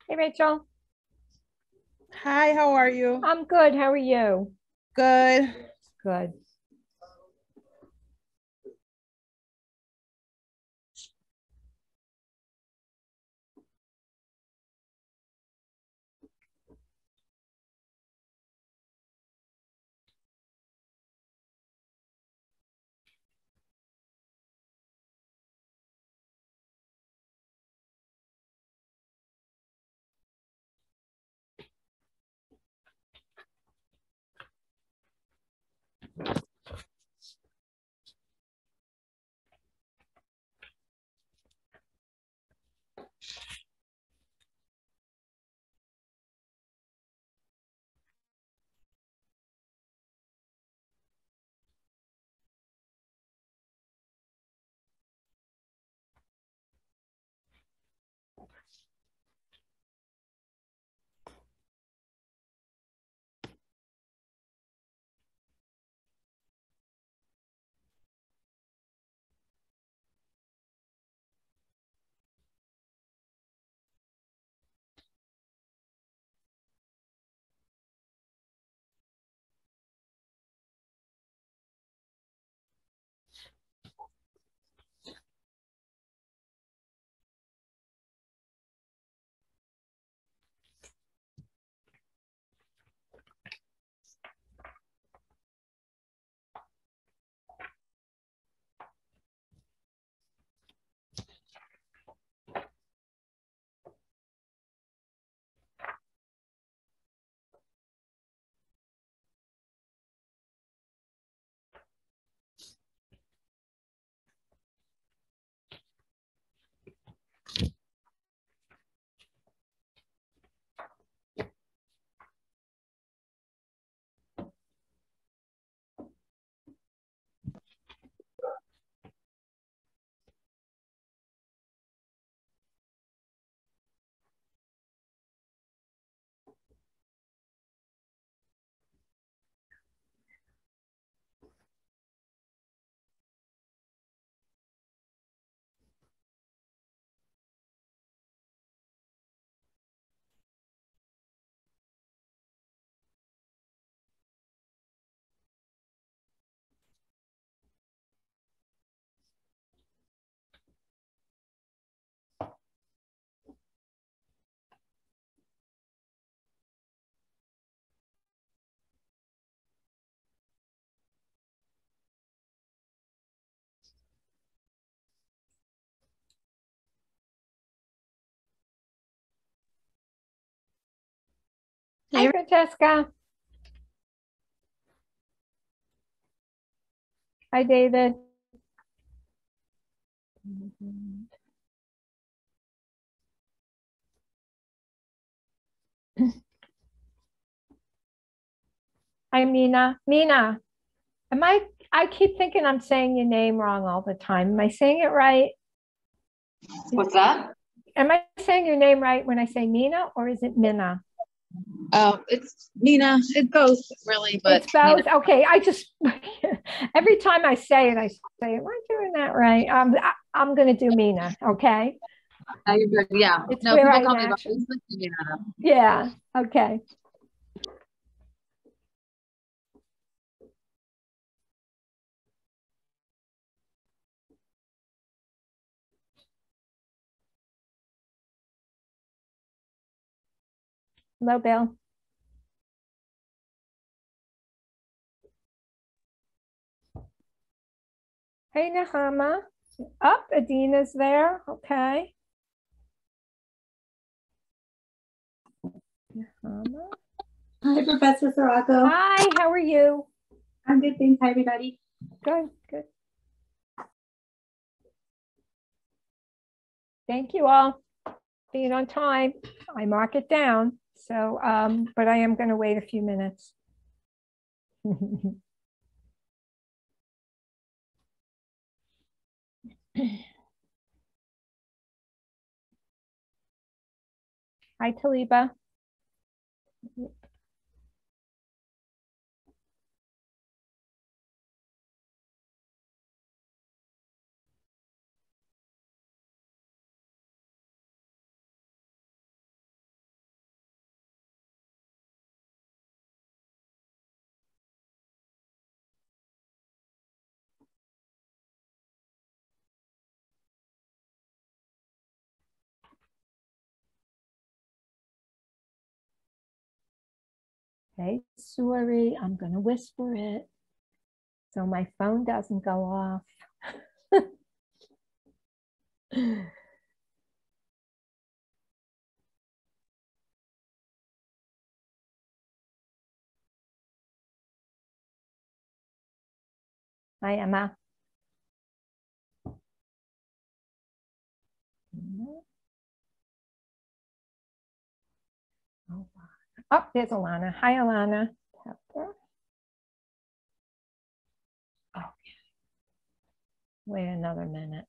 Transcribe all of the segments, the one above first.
Hey, Rachel. Hi, how are you? I'm good. How are you? Good. Good. Hi, Hey, Francesca. Hi, David. Hi, Mina. Mina, I keep thinking I'm saying your name wrong all the time. Am I saying it right? What's that? Am I saying your name right when I say Mina, or is it Mina? It's Nina. It both really, It's but Nina. both. Okay, every time I say it, I say, am I doing that right? I'm going to do Mina, okay? Now you're good. Yeah. It's No, where people I call me about naturally, Nina. yeah, okay. Hello, Bill. Hey, Nahama. Up, Adina's there. Okay. Nahama. Hi, Professor Sirocco. Hi, how are you? I'm good, thanks. Hi, everybody. Good, good. Thank you all being on time. I mark it down. So, but I am going to wait a few minutes. Hi, Taliba. say sorry. I'm going to whisper it so my phone doesn't go off. Hi, Emma. Oh, there's Alana. Hi, Alana. Okay. Wait another minute.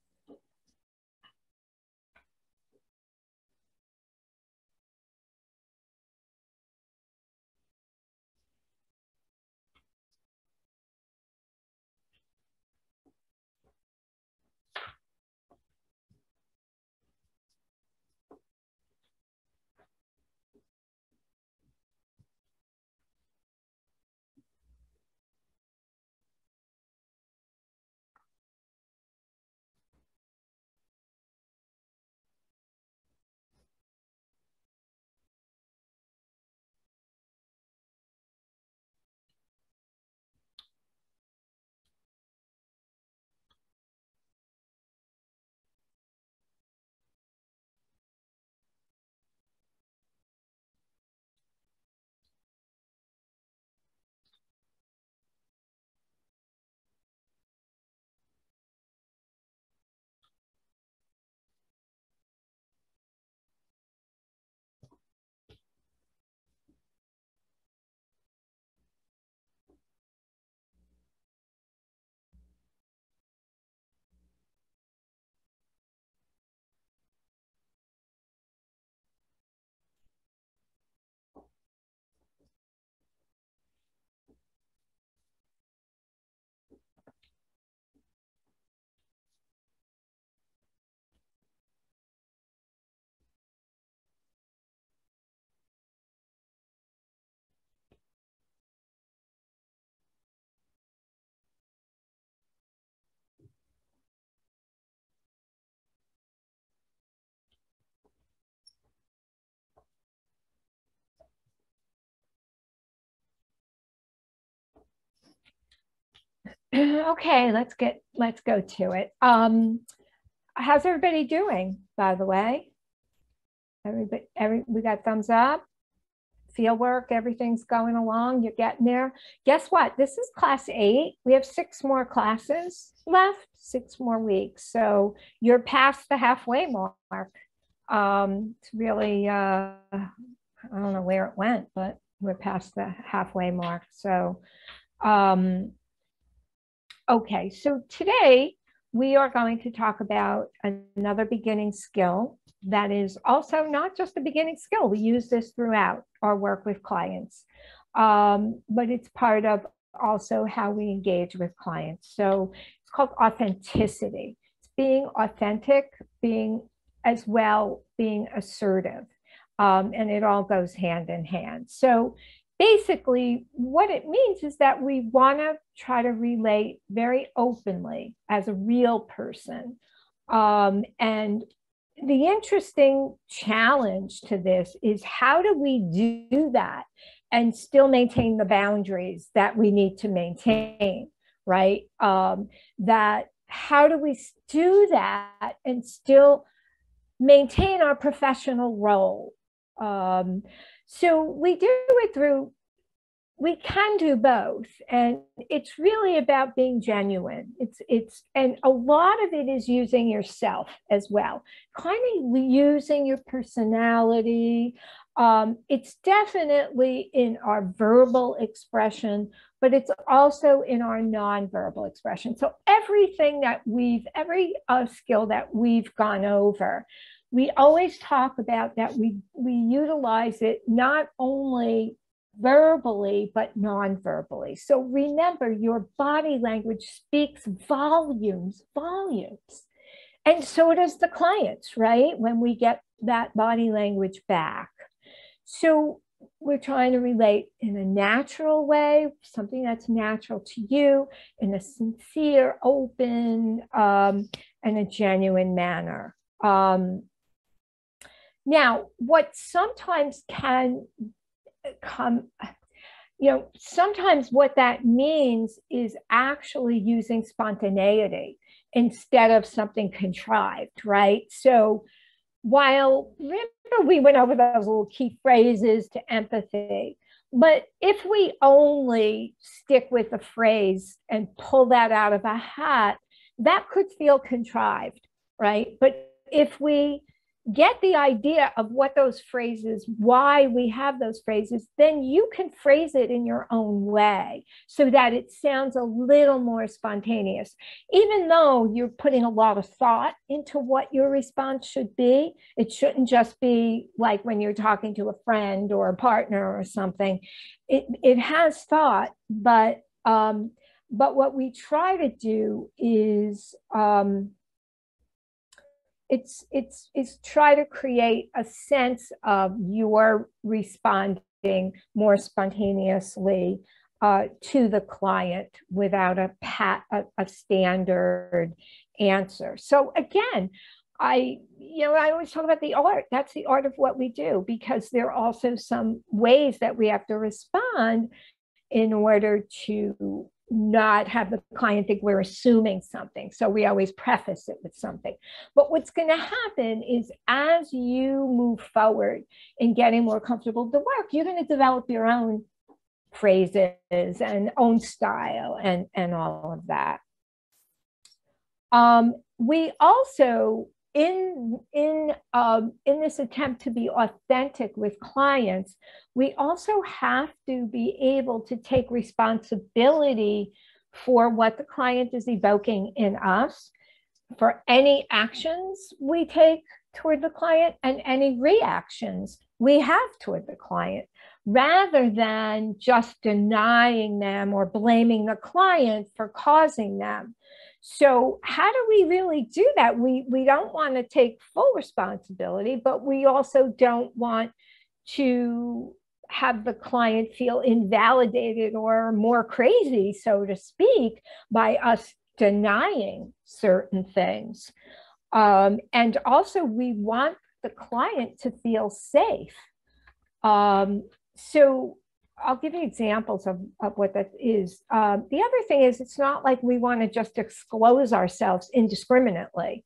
Okay, let's go to it. How's everybody doing, by the way? We got thumbs up, field work, everything's going along, you're getting there. Guess what? This is class 8. We have 6 more classes left, 6 more weeks. So you're past the halfway mark. It's really, I don't know where it went, but we're past the halfway mark. So, okay, so today we are going to talk about another beginning skill that is also not just a beginning skill. We use this throughout our work with clients, but it's part of also how we engage with clients. So it's called authenticity. It's being authentic, being assertive, and it all goes hand in hand. So basically, what it means is that we want to try to relate very openly as a real person. And the interesting challenge to this is, how do we do that and still maintain the boundaries that we need to maintain, right? That how do we do that and still maintain our professional role? So we do it we can do both, and it's really about being genuine. And a lot of it is using yourself as well, kind of using your personality. It's definitely in our verbal expression, but it's also in our nonverbal expression. So every skill that we've gone over, we always talk about that we utilize it not only verbally, but non-verbally. So remember, your body language speaks volumes. And so does the clients, right? When we get that body language back. So we're trying to relate in a natural way, something that's natural to you, in a sincere, open, and a genuine manner. Now, what sometimes can come, sometimes what that means is actually using spontaneity instead of something contrived, right? So while, remember, we went over those little key phrases to empathy, but if we only stick with the phrase and pull that out of a hat, that could feel contrived, right? But if we get the idea of what those phrases, why we have those phrases, then you can phrase it in your own way so that it sounds a little more spontaneous. Even though you're putting a lot of thought into what your response should be, it shouldn't just be like when you're talking to a friend or a partner or something. It has thought, but what we try to do is it's try to create a sense of you're responding more spontaneously to the client without a standard answer. So again, I always talk about the art. That's the art of what we do, because there are also some ways that we have to respond in order to not have the client think we're assuming something. So we always preface it with something. But what's going to happen is as you move forward in getting more comfortable with the work, you're going to develop your own phrases and own style and all of that. We also, in this attempt to be authentic with clients, we also have to be able to take responsibility for what the client is evoking in us, for any actions we take toward the client and any reactions we have toward the client, rather than just denying them or blaming the client for causing them. So how do we really do that? We don't want to take full responsibility, but we also don't want to have the client feel invalidated or more crazy, so to speak, by us denying certain things. And also we want the client to feel safe. So I'll give you examples of what that is. The other thing is, it's not like we want to just disclose ourselves indiscriminately,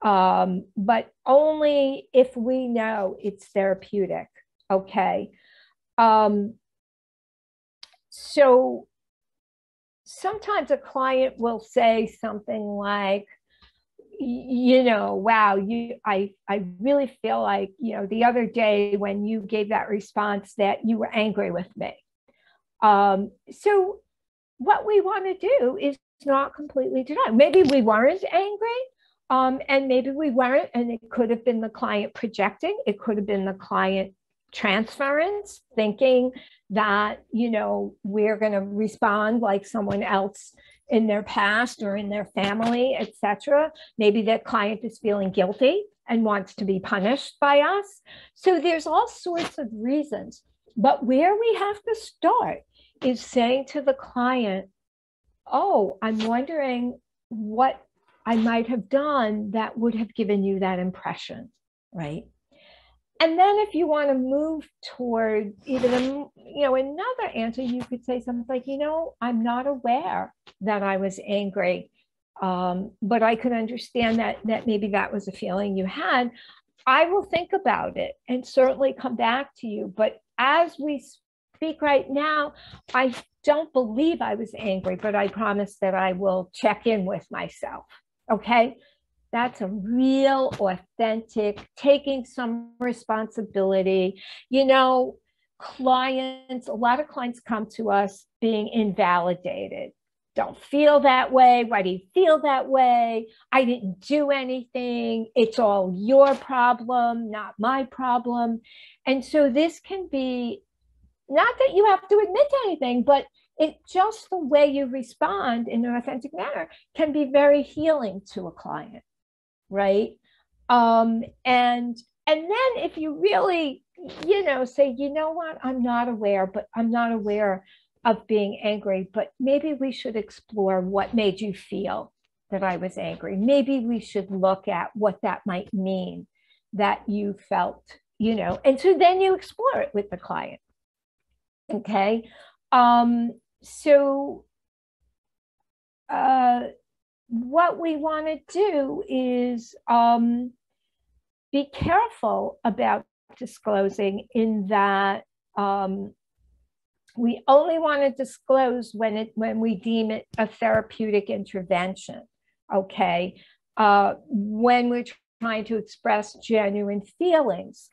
but only if we know it's therapeutic, okay? So sometimes a client will say something like, wow, I really feel like, the other day when you gave that response that you were angry with me. So what we want to do is not completely deny. Maybe we weren't angry, and maybe we weren't, and it could have been the client projecting. It could have been the client transference, thinking that, we're going to respond like someone else in their past or in their family, etc. Maybe that client is feeling guilty and wants to be punished by us. So there's all sorts of reasons. But where we have to start is saying to the client, oh, I'm wondering what I might have done that would have given you that impression, right? And then if you want to move toward even another answer, you could say something like, I'm not aware that I was angry, but I could understand that maybe that was a feeling you had. I will think about it and certainly come back to you. But as we speak right now, I don't believe I was angry, but I promise that I will check in with myself. Okay? That's a real, authentic, taking some responsibility. Clients, a lot of clients come to us being invalidated. Don't feel that way. Why do you feel that way? I didn't do anything. It's all your problem, not my problem. And so this can be, not that you have to admit to anything, but it just the way you respond in an authentic manner can be very healing to a client. Right. And then if you really, say, what, I'm not aware of being angry, but maybe we should explore what made you feel that I was angry. Maybe we should look at what that might mean that you felt, and so then you explore it with the client. Okay. So what we want to do is be careful about disclosing, in that we only want to disclose when we deem it a therapeutic intervention. Okay, when we're trying to express genuine feelings.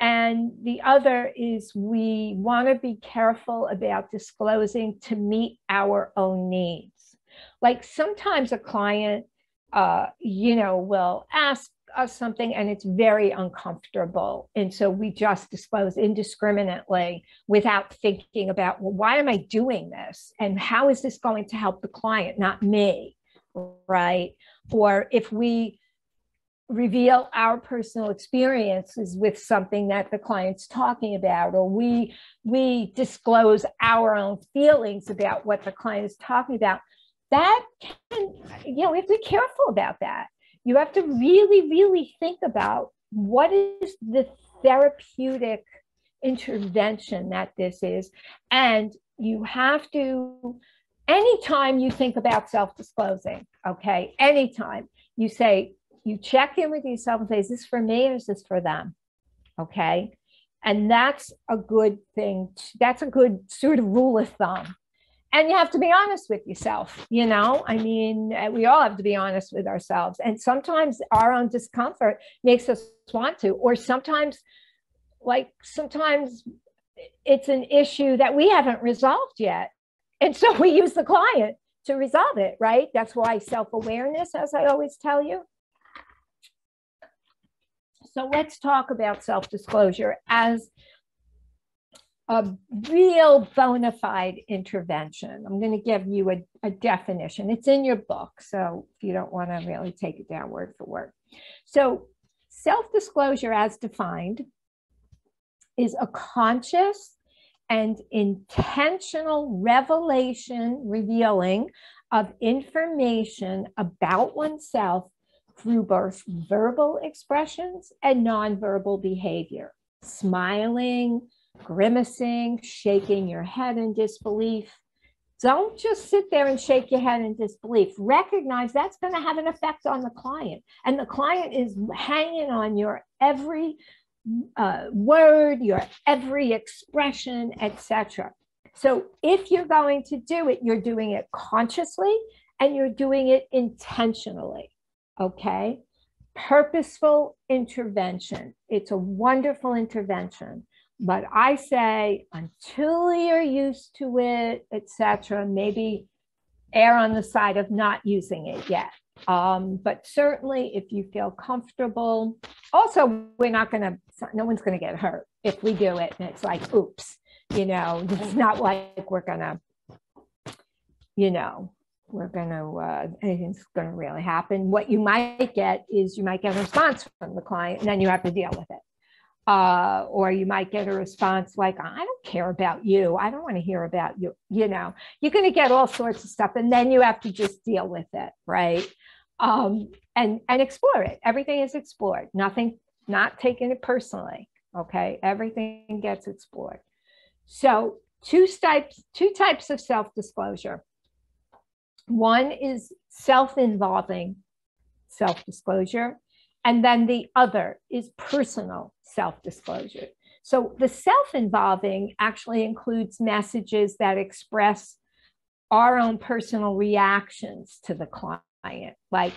And the other is we want to be careful about disclosing to meet our own needs. Like sometimes a client, will ask us something and it's very uncomfortable. And so we just disclose indiscriminately without thinking about, well, why am I doing this? And how is this going to help the client, not me, right? Or if we reveal our personal experiences with something that the client's talking about, or we disclose our own feelings about what the client is talking about, that can, we have to be careful about that. You have to really, really think about what is the therapeutic intervention that this is. And you have to, anytime you think about self-disclosing, okay, anytime you say, you check in with yourself and say, is this for me or is this for them? Okay. And that's a good thing. That's a good sort of rule of thumb. And you have to be honest with yourself. We all have to be honest with ourselves. And sometimes our own discomfort makes us want to, or sometimes it's an issue that we haven't resolved yet. And so we use the client to resolve it, right? That's why self-awareness, as I always tell you. So let's talk about self-disclosure as a real bona fide intervention. I'm going to give you a definition. It's in your book, so if you don't want to really take it down word for word. So self-disclosure as defined is a conscious and intentional revealing of information about oneself through both verbal expressions and nonverbal behavior. Smiling, grimacing, shaking your head in disbelief. Don't just sit there and shake your head in disbelief. Recognize that's going to have an effect on the client. And the client is hanging on your every word, your every expression, etc. So if you're going to do it, you're doing it consciously and you're doing it intentionally. Okay, purposeful intervention. It's a wonderful intervention, but I say until you're used to it, etc., maybe err on the side of not using it yet. But certainly, if you feel comfortable, also no one's going to get hurt if we do it. And it's like, oops, it's not like we're going to, anything's going to really happen. What you might get is you might get a response from the client and then you have to deal with it. Or you might get a response like, I don't care about you. I don't want to hear about you. You're going to get all sorts of stuff and then you have to just deal with it. Right. And explore it. Everything is explored. Nothing, not taking it personally. Okay. Everything gets explored. So two types of self-disclosure. One is self-involving self-disclosure, and then the other is personal self-disclosure. So the self-involving actually includes messages that express our own personal reactions to the client. Like,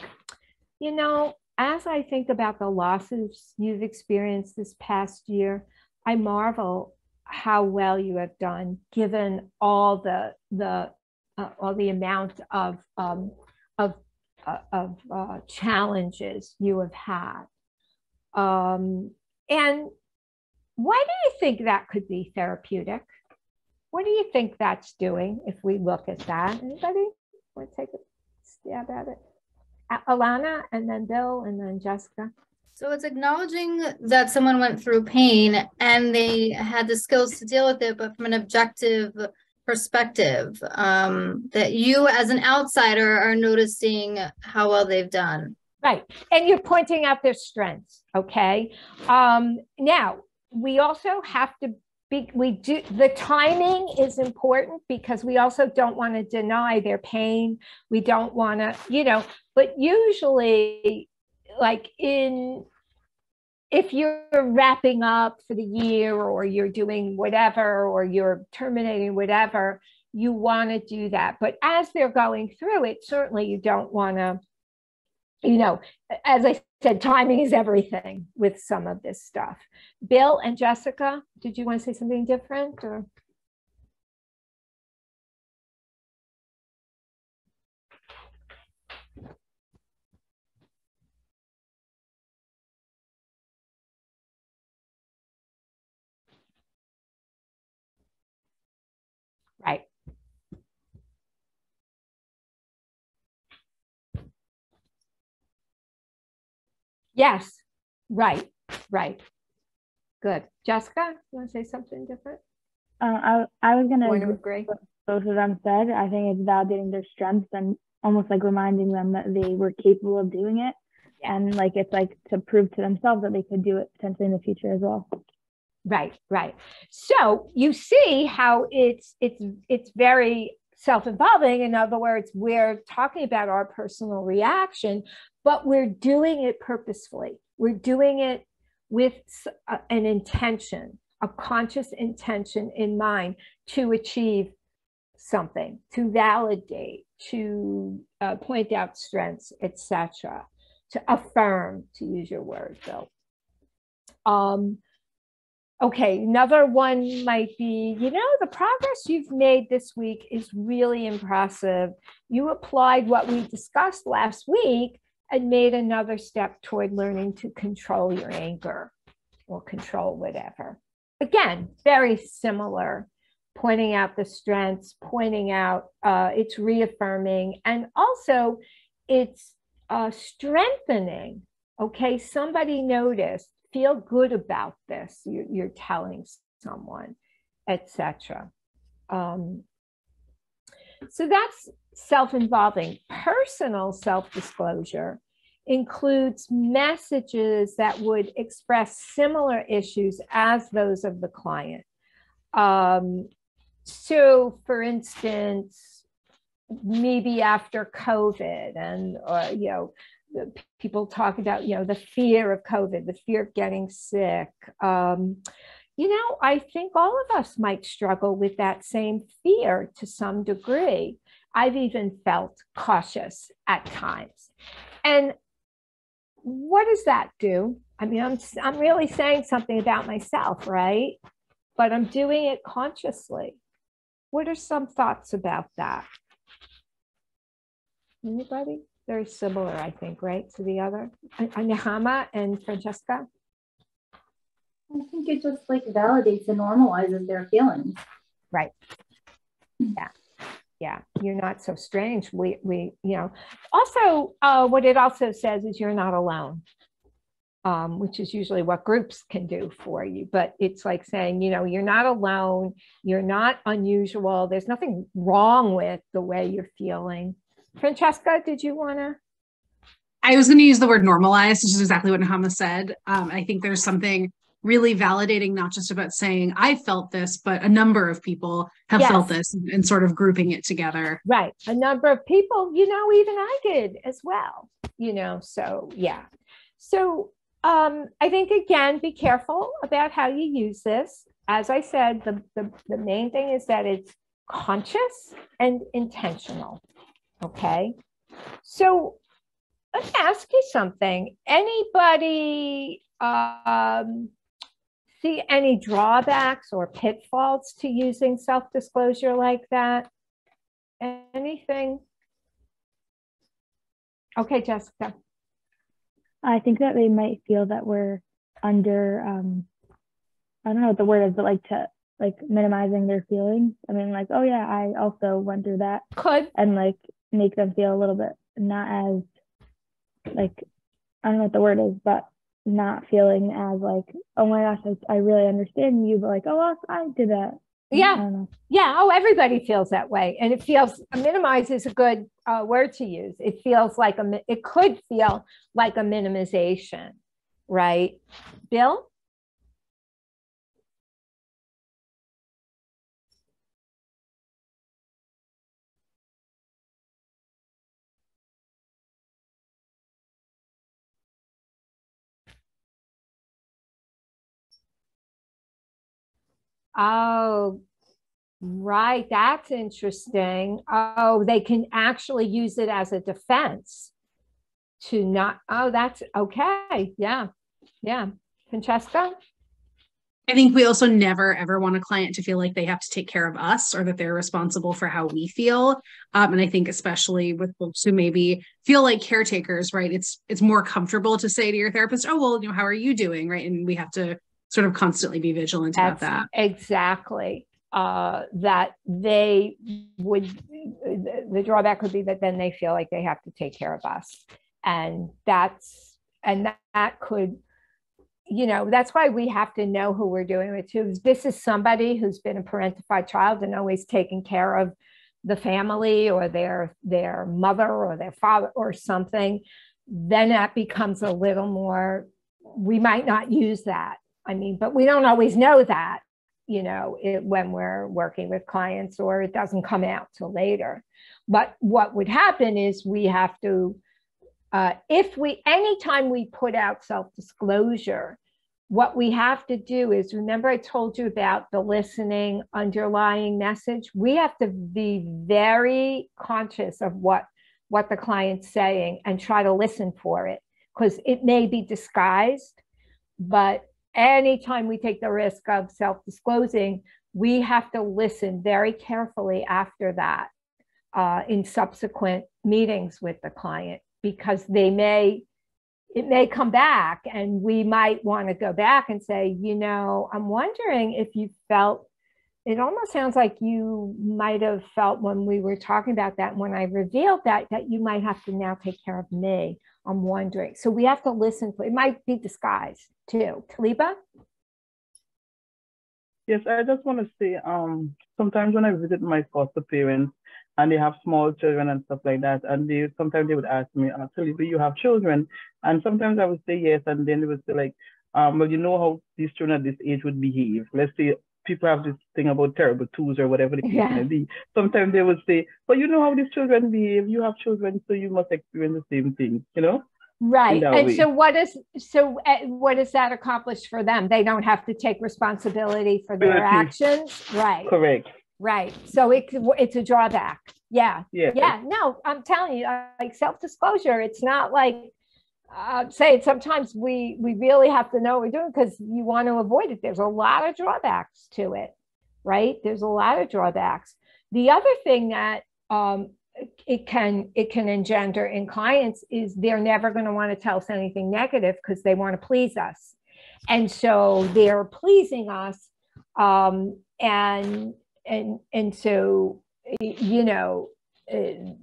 as I think about the losses you've experienced this past year, I marvel how well you have done given all the amount of challenges you have had. And why do you think that could be therapeutic? What do you think that's doing if we look at that? Anybody want to take a stab at it? Alana, and then Bill, and then Jessica. So it's acknowledging that someone went through pain and they had the skills to deal with it, but from an objective perspective, that you as an outsider are noticing how well they've done. Right. And you're pointing out their strengths. Okay. Now, we also have to we do, the timing is important because we also don't want to deny their pain. We don't want to, but usually like if you're wrapping up for the year or you're doing whatever, or you're terminating whatever, you want to do that. But as they're going through it, certainly you don't want to, as I said, timing is everything with some of this stuff. Bill and Jessica, did you want to say something different or? Right. Yes. Right. Right. Good. Jessica, you want to say something different? I was going to agree. What both of them said. I think it's validating their strengths and almost like reminding them that they were capable of doing it. Yeah. And like, it's like to prove to themselves that they could do it potentially in the future as well. Right, right. So you see how it's very self-involving. In other words, we're talking about our personal reaction, but we're doing it purposefully. We're doing it with an intention, a conscious intention in mind to achieve something, to validate, to point out strengths, etc., to affirm, to use your word, Bill. Okay, another one might be, the progress you've made this week is really impressive. You applied what we discussed last week and made another step toward learning to control your anger or control whatever. Again, very similar, pointing out the strengths, pointing out it's reaffirming, and also it's strengthening. Okay, somebody noticed. Feel good about this. You're telling someone, etc. So that's self-involving. Personal self-disclosure includes messages that would express similar issues as those of the client. So, for instance, maybe after COVID, and people talk about, the fear of COVID, the fear of getting sick. I think all of us might struggle with that same fear to some degree. I've even felt cautious at times. And what does that do? I mean, I'm really saying something about myself, right? But I'm doing it consciously. What are some thoughts about that? Anybody? Very similar, I think, right, to the other. Nehama and Francesca? I think it just like validates and normalizes their feelings. Right. Yeah. Yeah. You're not so strange. Also, what it also says is you're not alone, which is usually what groups can do for you. But it's like saying, you're not alone. You're not unusual. There's nothing wrong with the way you're feeling. Francesca, did you want to? I was going to use the word normalized, which is exactly what Nahama said. I think there's something really validating, not just about saying, I felt this, but a number of people have felt this, and sort of grouping it together. Right. A number of people, even I did as well, so yeah. So I think, again, be careful about how you use this. As I said, the main thing is that it's conscious and intentional. Okay, so let me ask you something. Anybody see any drawbacks or pitfalls to using self-disclosure like that? Anything? Okay, Jessica. I think that they might feel that we're under, I don't know what the word is, but like minimizing their feelings. I mean, like, oh yeah, I also went through that. Could. And like make them feel a little bit not as like, I don't know what the word is, but not feeling as like, oh my gosh, I really understand you, but like, oh, well, I did that. Yeah. Yeah. Oh, everybody feels that way. And it feels, minimize is a good word to use. It feels like it could feel like a minimization, right? Bill? Oh, right. That's interesting. Oh, they can actually use it as a defense to not, oh, that's okay. Yeah. Yeah. Francesca? I think we also never ever want a client to feel like they have to take care of us or that they're responsible for how we feel. And I think especially with folks who maybe feel like caretakers, right? It's more comfortable to say to your therapist, "Oh, well, how are you doing?" Right? And we have to sort of constantly be vigilant about That's that. exactly that they would, the drawback would be that then they feel like they have to take care of us. And that could, that's why we have to know who we're doing it to. If this is somebody who's been a parentified child and always taking care of the family or their mother or their father or something, then that becomes a little more, we might not use that. I mean, but we don't always know that, when we're working with clients, or it doesn't come out till later. But what would happen is we have to, anytime we put out self-disclosure, what we have to do is, remember I told you about the listening underlying message? We have to be very conscious of what the client's saying and try to listen for it, because it may be disguised. But anytime we take the risk of self-disclosing, we have to listen very carefully after that, in subsequent meetings with the client, because it may come back and we might want to go back and say, I'm wondering if you felt, it almost sounds like you might have felt when we were talking about that, when I revealed that you might have to now take care of me. I'm wondering. So we have to listen for it. Might be disguised too. Taliba? Yes, I just want to say, sometimes when I visit my foster parents and they have small children and stuff like that, and sometimes they would ask me, actually, do you have children? And sometimes I would say yes, and then they would say like, well, you know how these children at this age would behave. Let's say people have this thing about terrible twos or whatever the case may be. Sometimes they would say, but you know how these children behave. You have children, so you must experience the same thing, Right. And way. so what does that accomplish for them? They don't have to take responsibility for their actions. Right. Correct. Right. So it's a drawback. Yeah. Yeah. Yeah. No, I'm telling you, like self-disclosure, it's not like, sometimes we really have to know what we're doing because you want to avoid it. There's a lot of drawbacks to it, right? There's a lot of drawbacks. The other thing that it can engender in clients is they're never going to want to tell us anything negative because they want to please us, and so they're pleasing us, and so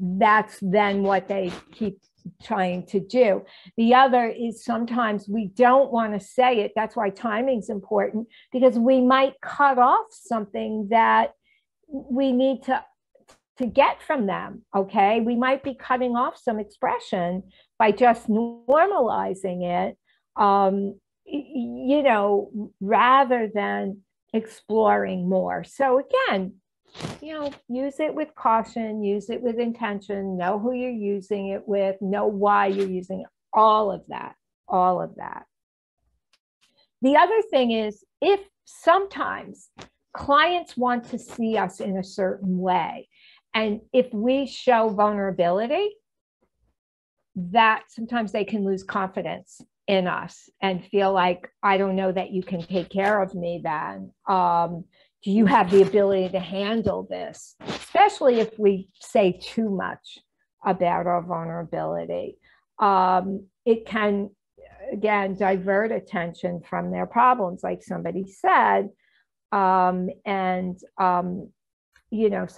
that's then what they keep trying to do. The other is sometimes we don't want to say it. That's why timing's important, because we might cut off something that we need to get from them. Okay, we might be cutting off some expression by just normalizing it, rather than exploring more. So again, use it with caution, use it with intention, know who you're using it with, know why you're using it, all of that. The other thing is, if sometimes clients want to see us in a certain way, and if we show vulnerability, that sometimes they can lose confidence in us and feel like, I don't know that you can take care of me then. Do you have the ability to handle this? Especially if we say too much about our vulnerability. It can, again, divert attention from their problems, like somebody said. So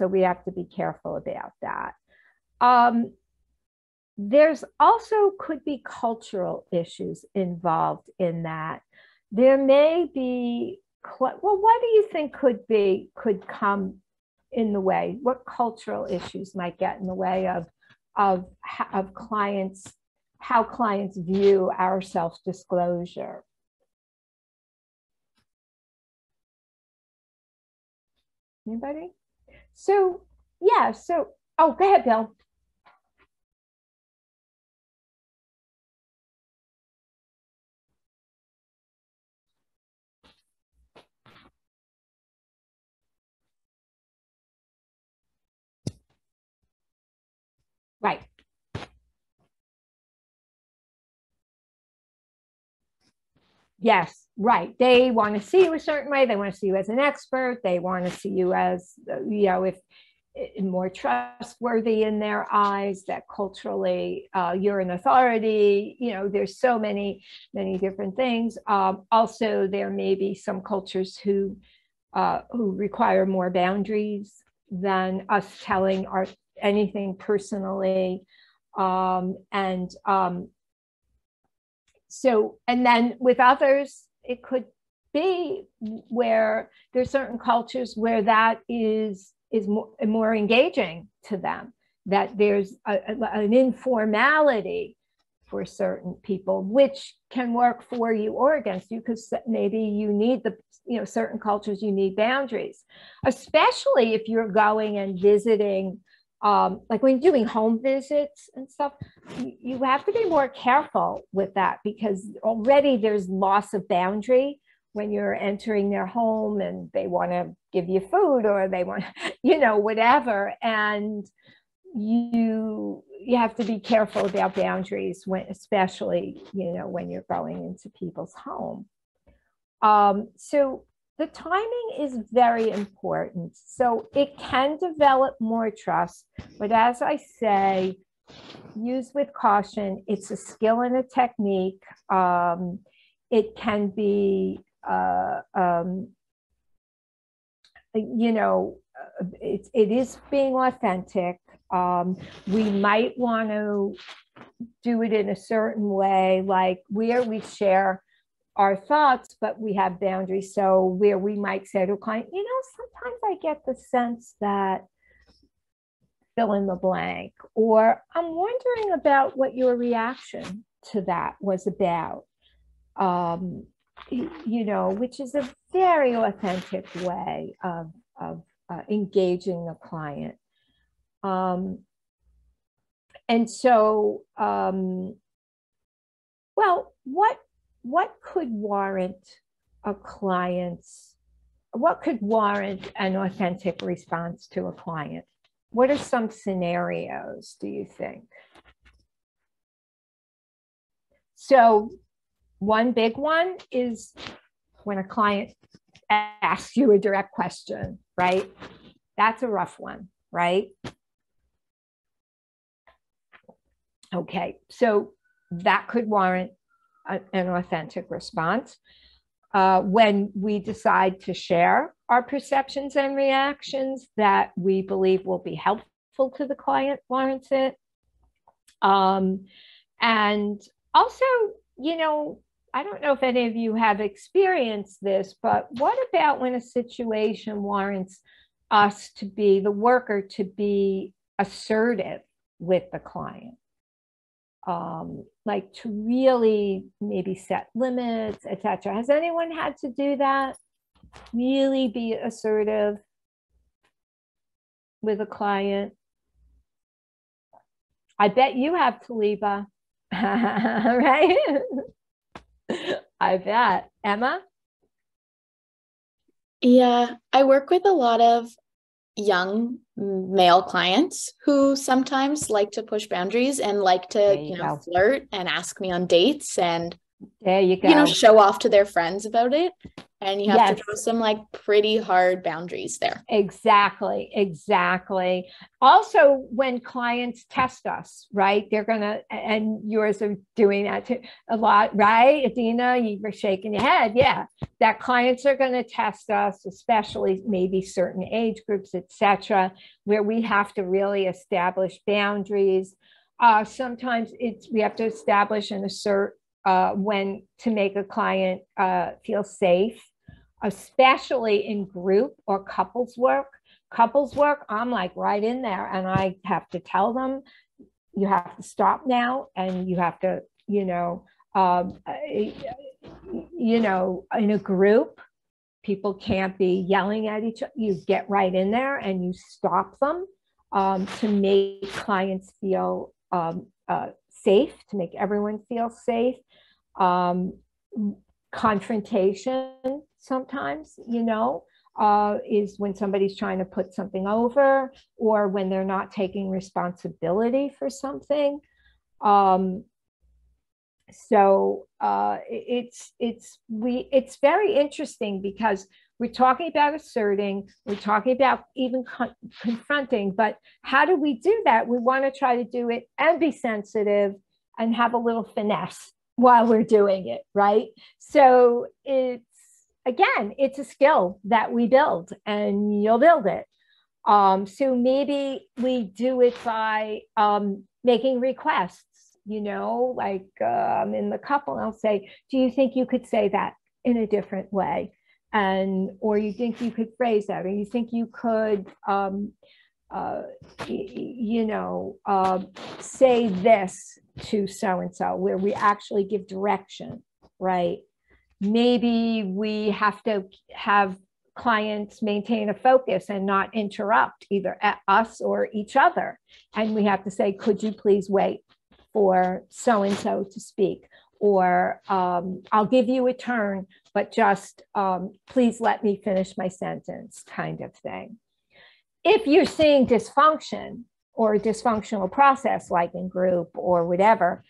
we have to be careful about that. There's also could be cultural issues involved in that. There may be, well, what do you think could come in the way? What cultural issues might get in the way of clients, how clients view our self-disclosure? Anybody? So, yeah, oh, go ahead, Bill. Right. Yes, right. They want to see you a certain way. They want to see you as an expert. They want to see you as, if more trustworthy in their eyes, that culturally you're an authority. There's so many different things. Also, there may be some cultures who require more boundaries than us telling anything personally. And then with others, it could be where there's certain cultures where that is more engaging to them, that there's an informality for certain people, which can work for you or against you, because maybe you need certain cultures, you need boundaries, especially if you're going and visiting. Like when you're doing home visits and stuff, you have to be more careful with that, because already there's loss of boundary when you're entering their home and they want to give you food or they want, whatever. And you have to be careful about boundaries especially, when you're going into people's home. So the timing is very important. So it can develop more trust, but as I say, use with caution. It's a skill and a technique. It can be, it is being authentic. We might want to do it in a certain way, like where we share our thoughts, but we have boundaries. So where we might say to a client, sometimes I get the sense that fill in the blank, or I'm wondering about what your reaction to that was about, which is a very authentic way of engaging the client. And so, what could warrant an authentic response to a client? What are some scenarios, do you think? So one big one is when a client asks you a direct question, right? That's a rough one, right? Okay, so that could warrant an authentic response. When we decide to share our perceptions and reactions that we believe will be helpful to the client, warrants it. And also, I don't know if any of you have experienced this, but what about when a situation warrants us to be, the worker, to be assertive with the client? Like to really maybe set limits, etc. Has anyone had to do that? Really be assertive with a client? I bet you have, Taliba. Right? I bet. Emma? Yeah, I work with a lot of young male clients who sometimes like to push boundaries and like to, flirt and ask me on dates and, there you go, show off to their friends about it. And you have to draw some pretty hard boundaries there. Exactly. Also, when clients test us, right? They're gonna, and yours are doing that too a lot, right? Adina, you were shaking your head. Yeah, that clients are gonna test us, especially maybe certain age groups, etc., where we have to really establish boundaries. Sometimes we have to establish and assert when to make a client feel safe, especially in group or couples work. Couples work, I'm like right in there, and I have to tell them, you have to stop now, and you have to, in a group, people can't be yelling at each other. You get right in there and you stop them to make clients feel safe, to make everyone feel safe. Confrontation sometimes, is when somebody's trying to put something over, or when they're not taking responsibility for something. So it's very interesting because we're talking about asserting, we're talking about even confronting, but how do we do that? We want to try to do it and be sensitive and have a little finesse while we're doing it, right? So it's a skill that we build, and you'll build it. So maybe we do it by making requests, like in the couple, I'll say, do you think you could say that in a different way? Or you think you could phrase that, or you think you could, say this to so-and-so, where we actually give direction, right? Maybe we have to have clients maintain a focus and not interrupt either at us or each other. And we have to say, could you please wait for so-and-so to speak? Or I'll give you a turn, but just please let me finish my sentence, kind of thing. If you're seeing dysfunction or a dysfunctional process, like in group or whatever,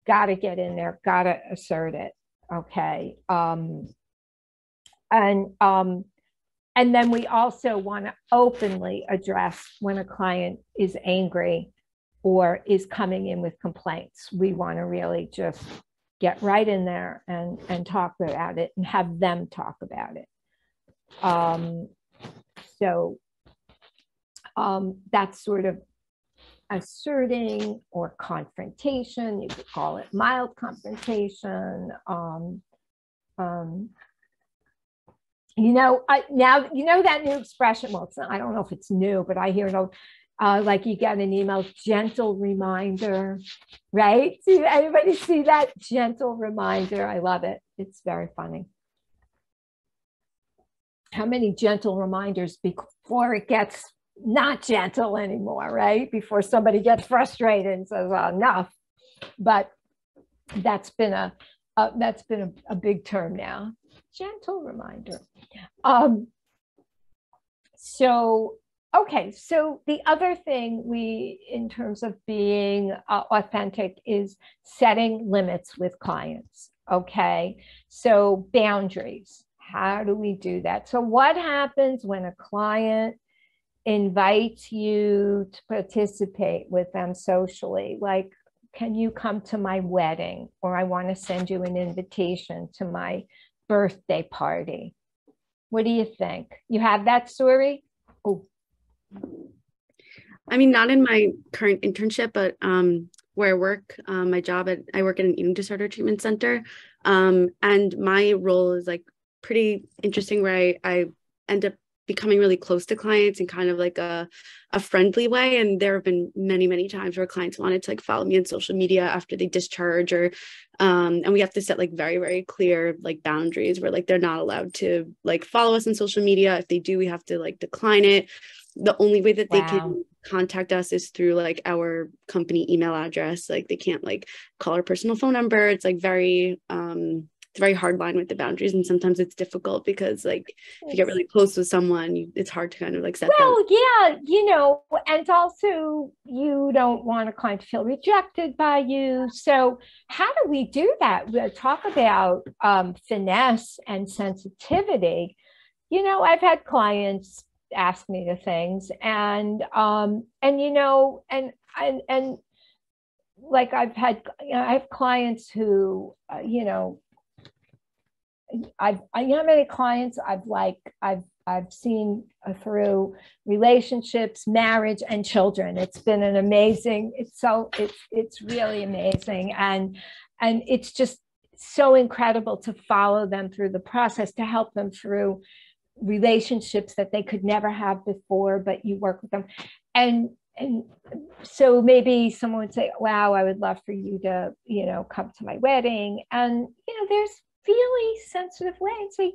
got to get in there, got to assert it. Okay. And then we also want to openly address when a client is angry or is coming in with complaints. We want to really just get right in there and talk about it and have them talk about it. That's sort of asserting or confrontation. You could call it mild confrontation. Now, that new expression, well, I don't know if it's new, but I hear it like you get an email, gentle reminder, right? See, anybody see that? Gentle reminder. I love it. It's very funny. How many gentle reminders before it gets not gentle anymore, right? Before somebody gets frustrated and says, oh, enough. But that's been a big term now. Gentle reminder. Okay, so the other thing in terms of being authentic, is setting limits with clients. Okay, so boundaries. How do we do that? So what happens when a client invites you to participate with them socially? Like, can you come to my wedding? Or I want to send you an invitation to my birthday party. What do you think? You have that story? Oh, I mean, not in my current internship, but where I work, my job I work at an eating disorder treatment center. And my role is like pretty interesting, where I end up becoming really close to clients in kind of like a friendly way. And there have been many, many times where clients wanted to like follow me on social media after they discharge, or and we have to set like very, very clear like boundaries where like they're not allowed to like follow us on social media. If they do, we have to like decline it. The only way that they can contact us is through like our company email address. Like they can't like call our personal phone number. It's like very it's a very hard line with the boundaries, and sometimes it's difficult because like if you get really close with someone, it's hard to kind of like set well and also you don't want a client to feel rejected by you. So how do we do that? We talk about finesse and sensitivity. I've had clients ask me to things, and like I have clients who how many clients I've seen through relationships, marriage, and children. It's been an amazing, it's really amazing. And it's just so incredible to follow them through the process, to help them through relationships that they could never have before, but you work with them. And so maybe someone would say, wow, I would love for you to, come to my wedding. And, there's really sensitive way and say,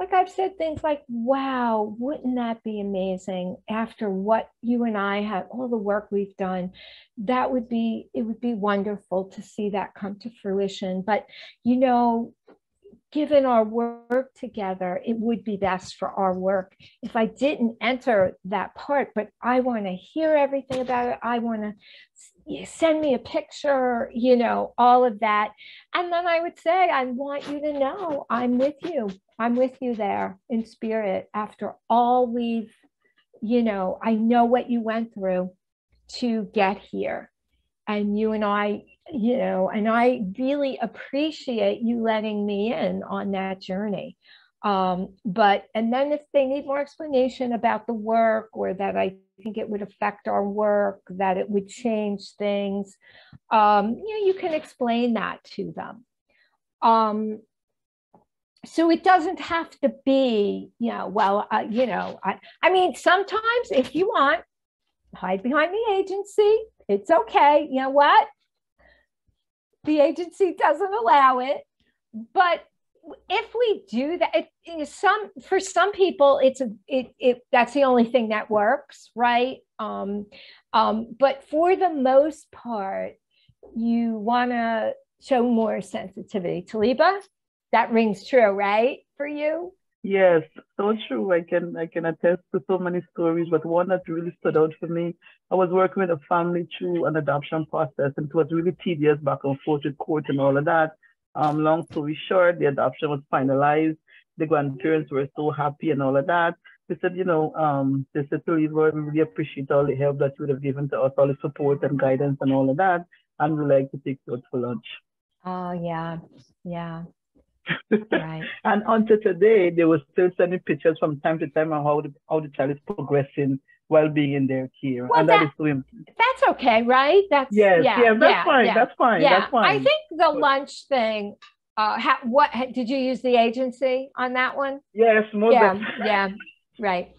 like I've said things like, wow, wouldn't that be amazing after what you and I have, all the work we've done, it would be wonderful to see that come to fruition. But, given our work together, it would be best for our work if I didn't enter that part, but I want to hear everything about it. I want to send me a picture, you know, all of that. And then I would say, I want you to know I'm with you. I'm with you there in spirit after all we've, you know, I know what you went through to get here. And you and I, you know, and I really appreciate you letting me in on that journey. And then if they need more explanation about the work, or that I think it would affect our work, that it would change things, you know, you can explain that to them. So it doesn't have to be, you know, well, you know, I mean, sometimes if you want, hide behind the agency. It's okay. You know what? The agency doesn't allow it. But if we do that, for some people, that's the only thing that works, right? But for the most part, you want to show more sensitivity. Taliba, that rings true, right, for you? Yes, so true. I can attest to so many stories, but one that really stood out for me, I was working with a family through an adoption process, and it was really tedious back and forth with court and all of that. Long story short, the adoption was finalized. The grandparents were so happy and all of that. They said, you know, they said to leave, we really appreciate all the help that you would have given to us, all the support and guidance and all of that, and we'd like to take you out for lunch. Oh, yeah, yeah. Right. And until today, they were still sending pictures from time to time on how the child is progressing while being in their care. Well, and that is so important. That's okay, right? That's yes, that's fine. Yeah. That's fine. Yeah. That's fine. I think the lunch thing. Did you use the agency on that one? Yes, yeah, right.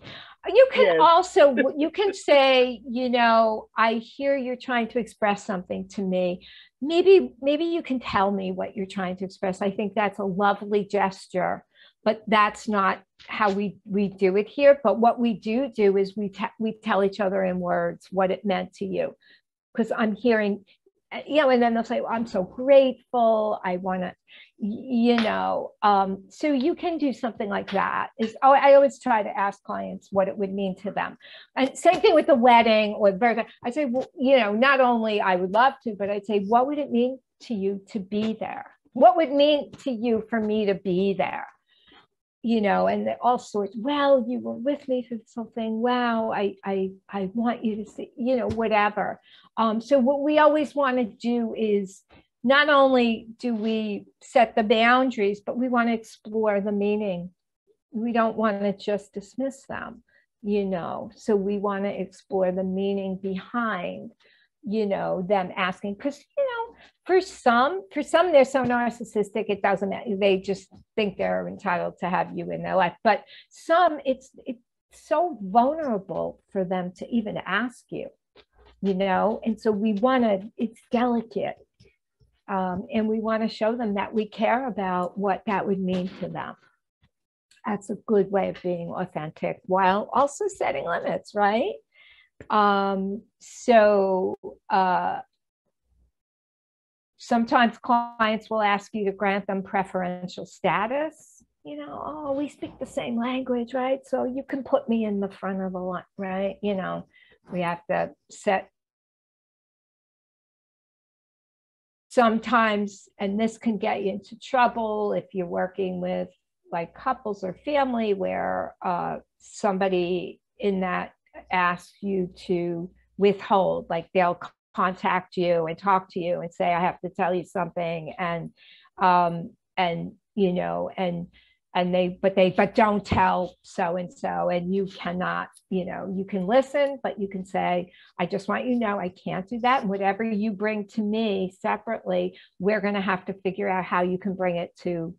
You can also you can say, you know, I hear you're trying to express something to me. Maybe you can tell me what you're trying to express. I think that's a lovely gesture, but that's not how we do it here. But what we do is we tell each other in words what it meant to you, because I'm hearing, you know, and then they'll say, well, I'm so grateful. I want to, you know, so you can do something like that. I always try to ask clients what it would mean to them. And same thing with the wedding or the birthday. I say, well, you know, not only I would love to, but I'd say, what would it mean to you to be there? What would it mean to you for me to be there? You know, and all sorts. Well, you were with me through this whole thing. Wow, I want you to see, you know, whatever. So what we always want to do is not only do we set the boundaries, but we want to explore the meaning. We don't want to just dismiss them, you know. So we want to explore the meaning behind, you know, them asking, because, you know, for some they're so narcissistic it doesn't matter. They just think they're entitled to have you in their life. But some, it's so vulnerable for them to even ask you, you know. And so we want to, it's delicate, and we want to show them that we care about what that would mean to them. That's a good way of being authentic while also setting limits, right? Sometimes clients will ask you to grant them preferential status. You know, oh, we speak the same language, right? So you can put me in the front of the line, right? You know, we have to set. Sometimes, and this can get you into trouble if you're working with like couples or family where somebody in that asks you to withhold, like they'll contact you and talk to you and say, I have to tell you something, and you know, but don't tell so and so, and you cannot, you know, you can listen, but you can say, I just want you to know I can't do that, and whatever you bring to me separately, we're going to have to figure out how you can bring it to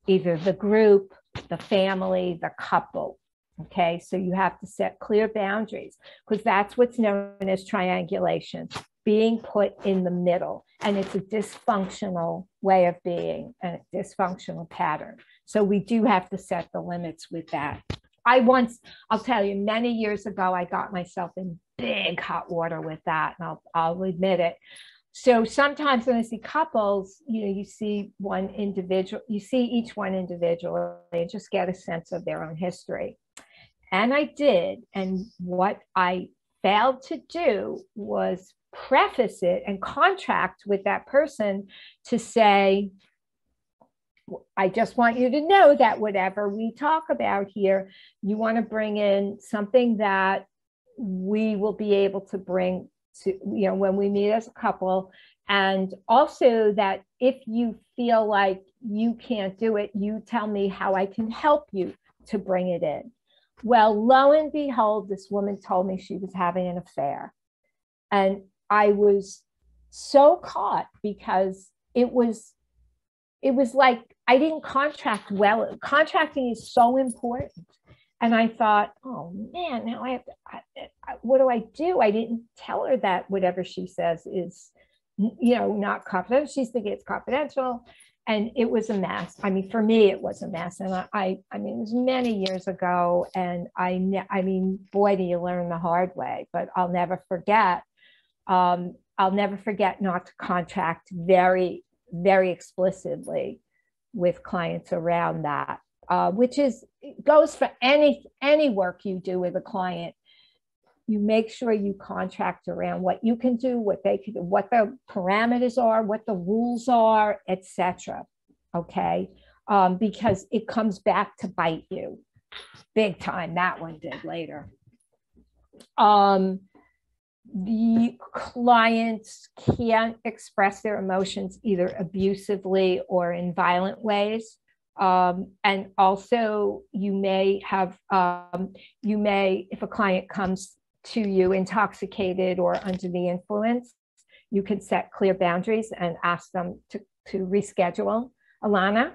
either the group, the family, the couple. Okay, so you have to set clear boundaries, because that's what's known as triangulation, being put in the middle. And it's a dysfunctional way of being, and a dysfunctional pattern. So we do have to set the limits with that. I'll tell you, many years ago, I got myself in big hot water with that, and I'll admit it. So sometimes when I see couples, you see each one individually and just get a sense of their own history. And I did. And what I failed to do was preface it and contract with that person to say, I just want you to know that whatever we talk about here, you want to bring in something that we will be able to bring to, when we meet as a couple. And also that if you feel like you can't do it, you tell me how I can help you to bring it in. Well, lo and behold, this woman told me she was having an affair. And I was so caught because it was like I didn't contract well. Contracting is so important. And I thought, oh man, now I have to, what do I do? I didn't tell her that whatever she says is, not confidential. She's thinking it's confidential. And it was a mess. I mean, for me, it was a mess. And I mean, it was many years ago. And I mean, boy, do you learn the hard way, but I'll never forget. I'll never forget not to contract very, very explicitly with clients around that, which goes for any work you do with a client. You make sure you contract around what you can do, what they can do, what the parameters are, what the rules are, etc. Okay, because it comes back to bite you big time. That one did later. The clients can't express their emotions either abusively or in violent ways. And also you may, if a client comes to you intoxicated or under the influence, you can set clear boundaries and ask them to reschedule. Alana?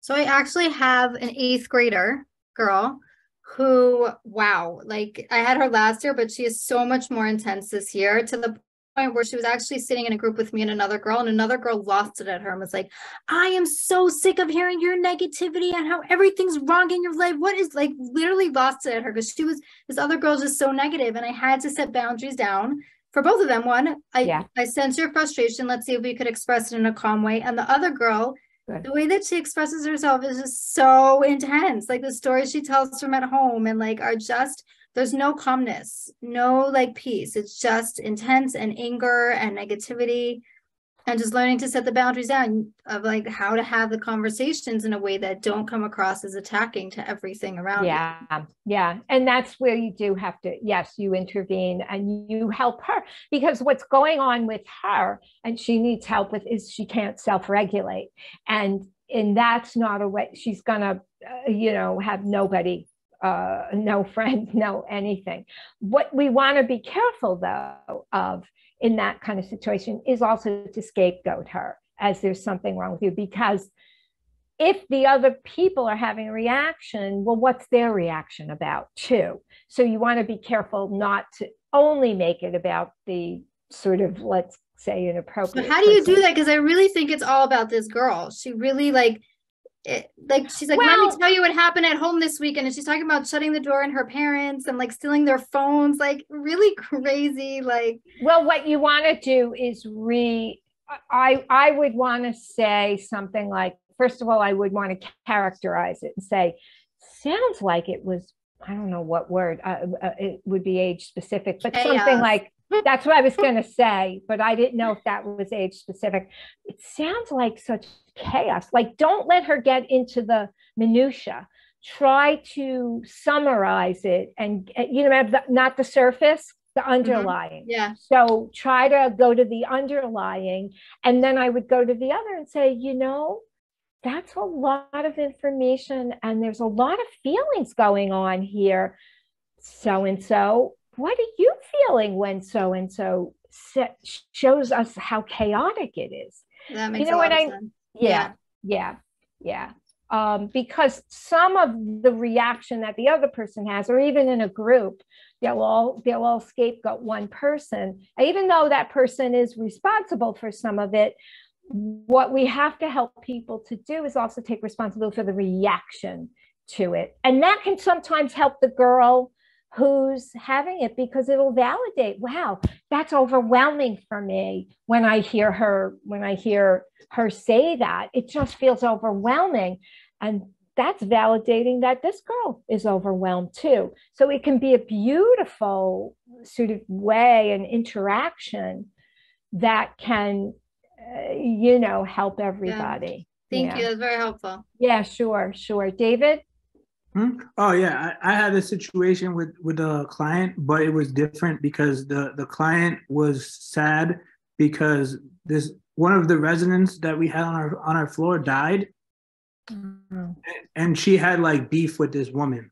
So I actually have an 8th grader girl who, wow, like I had her last year, but she is so much more intense this year, to the point where she was actually sitting in a group with me and another girl lost it at her and was like, I am so sick of hearing your negativity and how everything's wrong in your life. What is, like, literally lost it at her because this other girl just so negative. And I had to set boundaries down for both of them. One, I sense your frustration. Let's see if we could express it in a calm way. And the other girl, the way that she expresses herself is just so intense. Like the stories she tells from at home and like are just, there's no calmness, no like peace. It's just intense and anger and negativity, and just learning to set the boundaries down of like how to have the conversations in a way that don't come across as attacking to everything around you. Yeah. And that's where you do have to, yes, you intervene and you help her, because what's going on with her and she needs help with is she can't self-regulate. And that's not a way she's gonna, have nobody, no friends, no anything. What we want to be careful though of in that kind of situation is also to scapegoat her as there's something wrong with you, because if the other people are having a reaction, well, what's their reaction about too? So you want to be careful not to only make it about the sort of, let's say, inappropriate. So how do you do that? Because I really think it's all about this girl. She really she's like, let me tell you what happened at home this weekend, and she's talking about shutting the door on her parents and like stealing their phones, like really crazy. Like, well, what you want to do is I would want to say something like, first of all, I would want to characterize it and say, sounds like it was, I don't know what word, it would be age specific, but something like, that's what I was going to say, but I didn't know if that was age specific. It sounds like such chaos. Like, don't let her get into the minutia. Try to summarize it and, not the surface, the underlying. Yeah. So try to go to the underlying. And then I would go to the other and say, that's a lot of information and there's a lot of feelings going on here. So-and-so, what are you feeling when so-and-so shows us how chaotic it is? That makes a lot of sense. Yeah. Because some of the reaction that the other person has, or even in a group, they'll all scapegoat one person, even though that person is responsible for some of it. What we have to help people to do is also take responsibility for the reaction to it, and that can sometimes help the girl who's having it, because it'll validate, wow, that's overwhelming for me when I hear her say that. It just feels overwhelming. And that's validating that this girl is overwhelmed too. So it can be a beautiful sort of way and interaction that can, help everybody. Thank you. That's very helpful. Yeah, sure. David? Oh yeah, I had a situation with a client, but it was different because the client was sad because this one of the residents that we had on our floor died, and she had like beef with this woman.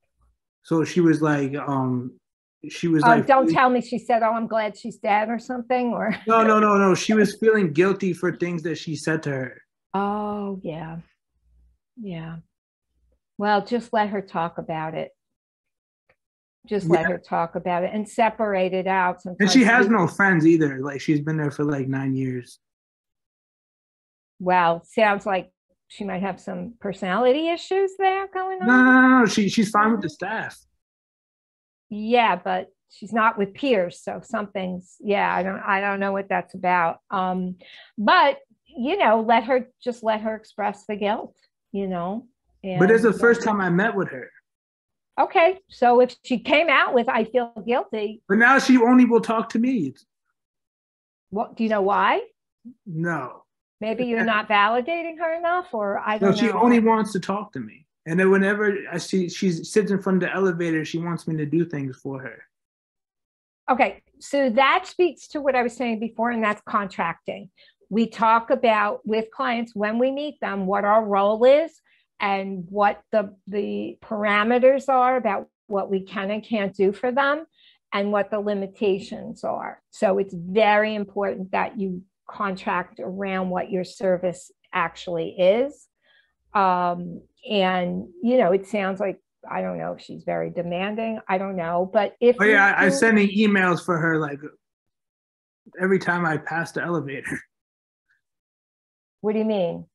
So she was like, don't tell me she said, "Oh, I'm glad she's dead" or something, or no. She was feeling guilty for things that she said to her. Oh yeah. Well, just let her talk about it. Let her talk about it and separate it out. Sometimes and she has no friends either. Like, she's been there for like 9 years. Well, sounds like she might have some personality issues there going on. No. She's fine with the staff. Yeah, but she's not with peers. So something's, I don't know what that's about. But let her express the guilt, But it's the first time I met with her. Okay, so if she came out with "I feel guilty," but now she only will talk to me. What do you know why? No. Maybe you're not validating her enough, or I don't know. No, she only wants to talk to me. And then whenever I see she sits in front of the elevator, she wants me to do things for her. Okay, so that speaks to what I was saying before, and that's contracting. We talk about with clients when we meet them what our role is and what the parameters are about what we can and can't do for them and what the limitations are. So it's very important that you contract around what your service actually is. And, it sounds like, I don't know if she's very demanding. I don't know. But if I'm sending emails for her like every time I pass the elevator. What do you mean?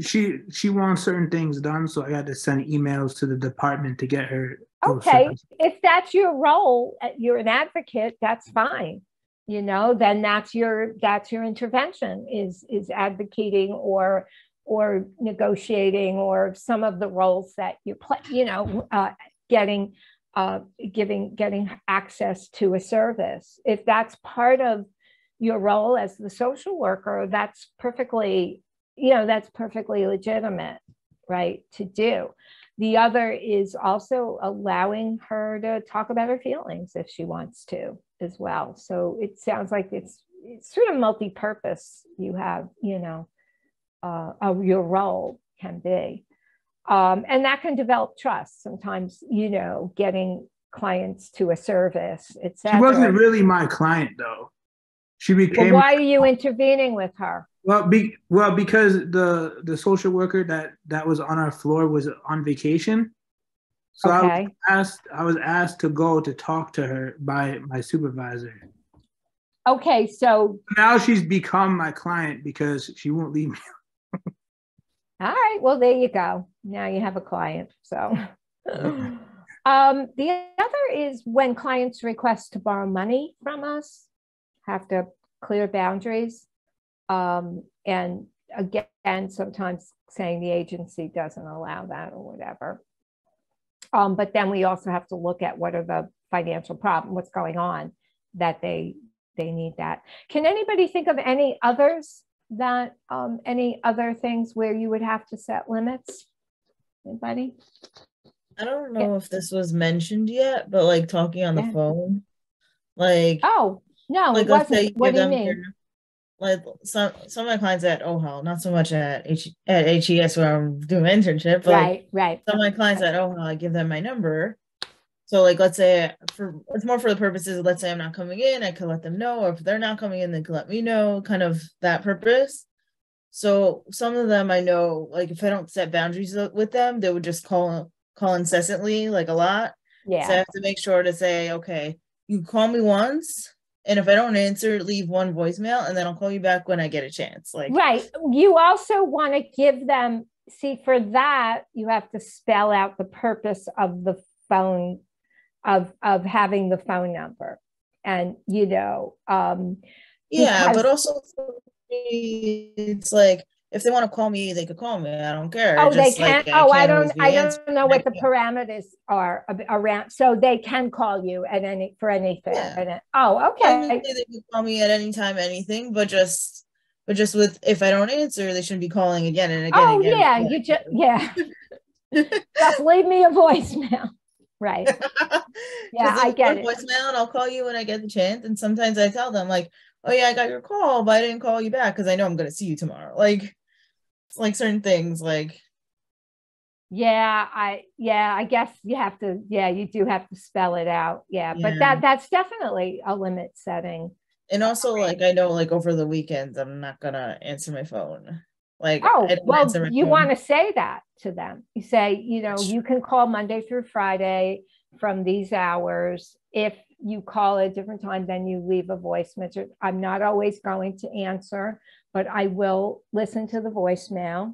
She wants certain things done, so I got to send emails to the department to get her. Okay, if that's your role, you're an advocate, that's fine. Then that's your intervention is advocating or negotiating or some of the roles that you play. Getting access to a service. If that's part of your role as the social worker, that's perfectly legitimate, right, to do. The other is also allowing her to talk about her feelings if she wants to as well. So it sounds like it's sort of multi-purpose. You have, your role can be. And that can develop trust. Sometimes, getting clients to a service, etc. She wasn't really my client though. She became. Well, why are you intervening with her? Well, because the social worker that was on our floor was on vacation, so okay. I was asked to go to talk to her by my supervisor. Okay, so now she's become my client because she won't leave me. All right, well there you go. Now you have a client. So, the other is when clients request to borrow money from us, have to clear boundaries. And again, sometimes saying the agency doesn't allow that or whatever. But then we also have to look at what are the financial problem, what's going on that they need that. Can anybody think of any others that, any other things where you would have to set limits? Anybody? I don't know if this was mentioned yet, but like talking on the phone, like. Oh, no, like, it wasn't. What do you mean? Like some of my clients at OHAL, not so much at HES where I'm doing an internship, but right. Some of my clients at OHAL, I give them my number. So like, let's say it's more for the purposes of, let's say I'm not coming in, I could let them know, or if they're not coming in, they could let me know, kind of that purpose. So some of them I know, like if I don't set boundaries with them, they would just call incessantly, like a lot. Yeah. So I have to make sure to say, okay, you call me once. And if I don't answer, leave one voicemail and then I'll call you back when I get a chance. Like, right. You also want to give them, see, for that, you have to spell out the purpose of the phone of having the phone number. And, yeah, but also for me, it's like, if they want to call me, they could call me. I don't care. Oh, just, they can. like, I can't don't. I don't know what the answering. parameters are around. So they can call you at for anything. Yeah. Oh, okay. Technically, they can call me at any time, anything, but just with, if I don't answer, they shouldn't be calling again and again. Oh, again, yeah. again. You just just leave me a voicemail. Right. Yeah, I get it. Voicemail, and I'll call you when I get the chance. And sometimes I tell them, like, oh yeah, I got your call, but I didn't call you back because I know I'm gonna see you tomorrow. Like, it's like certain things, like. Yeah, I guess you have to. Yeah, you do have to spell it out. Yeah, but Yeah. that's definitely a limit setting. And also, like, I know, like, over the weekends, I'm not gonna answer my phone. Like, Oh, I don't well, answer my you phone. want to say that to them. You say, you can call Monday through Friday from these hours. If you call at a different time, then you leave a voice message. I'm not always going to answer, but I will listen to the voicemail.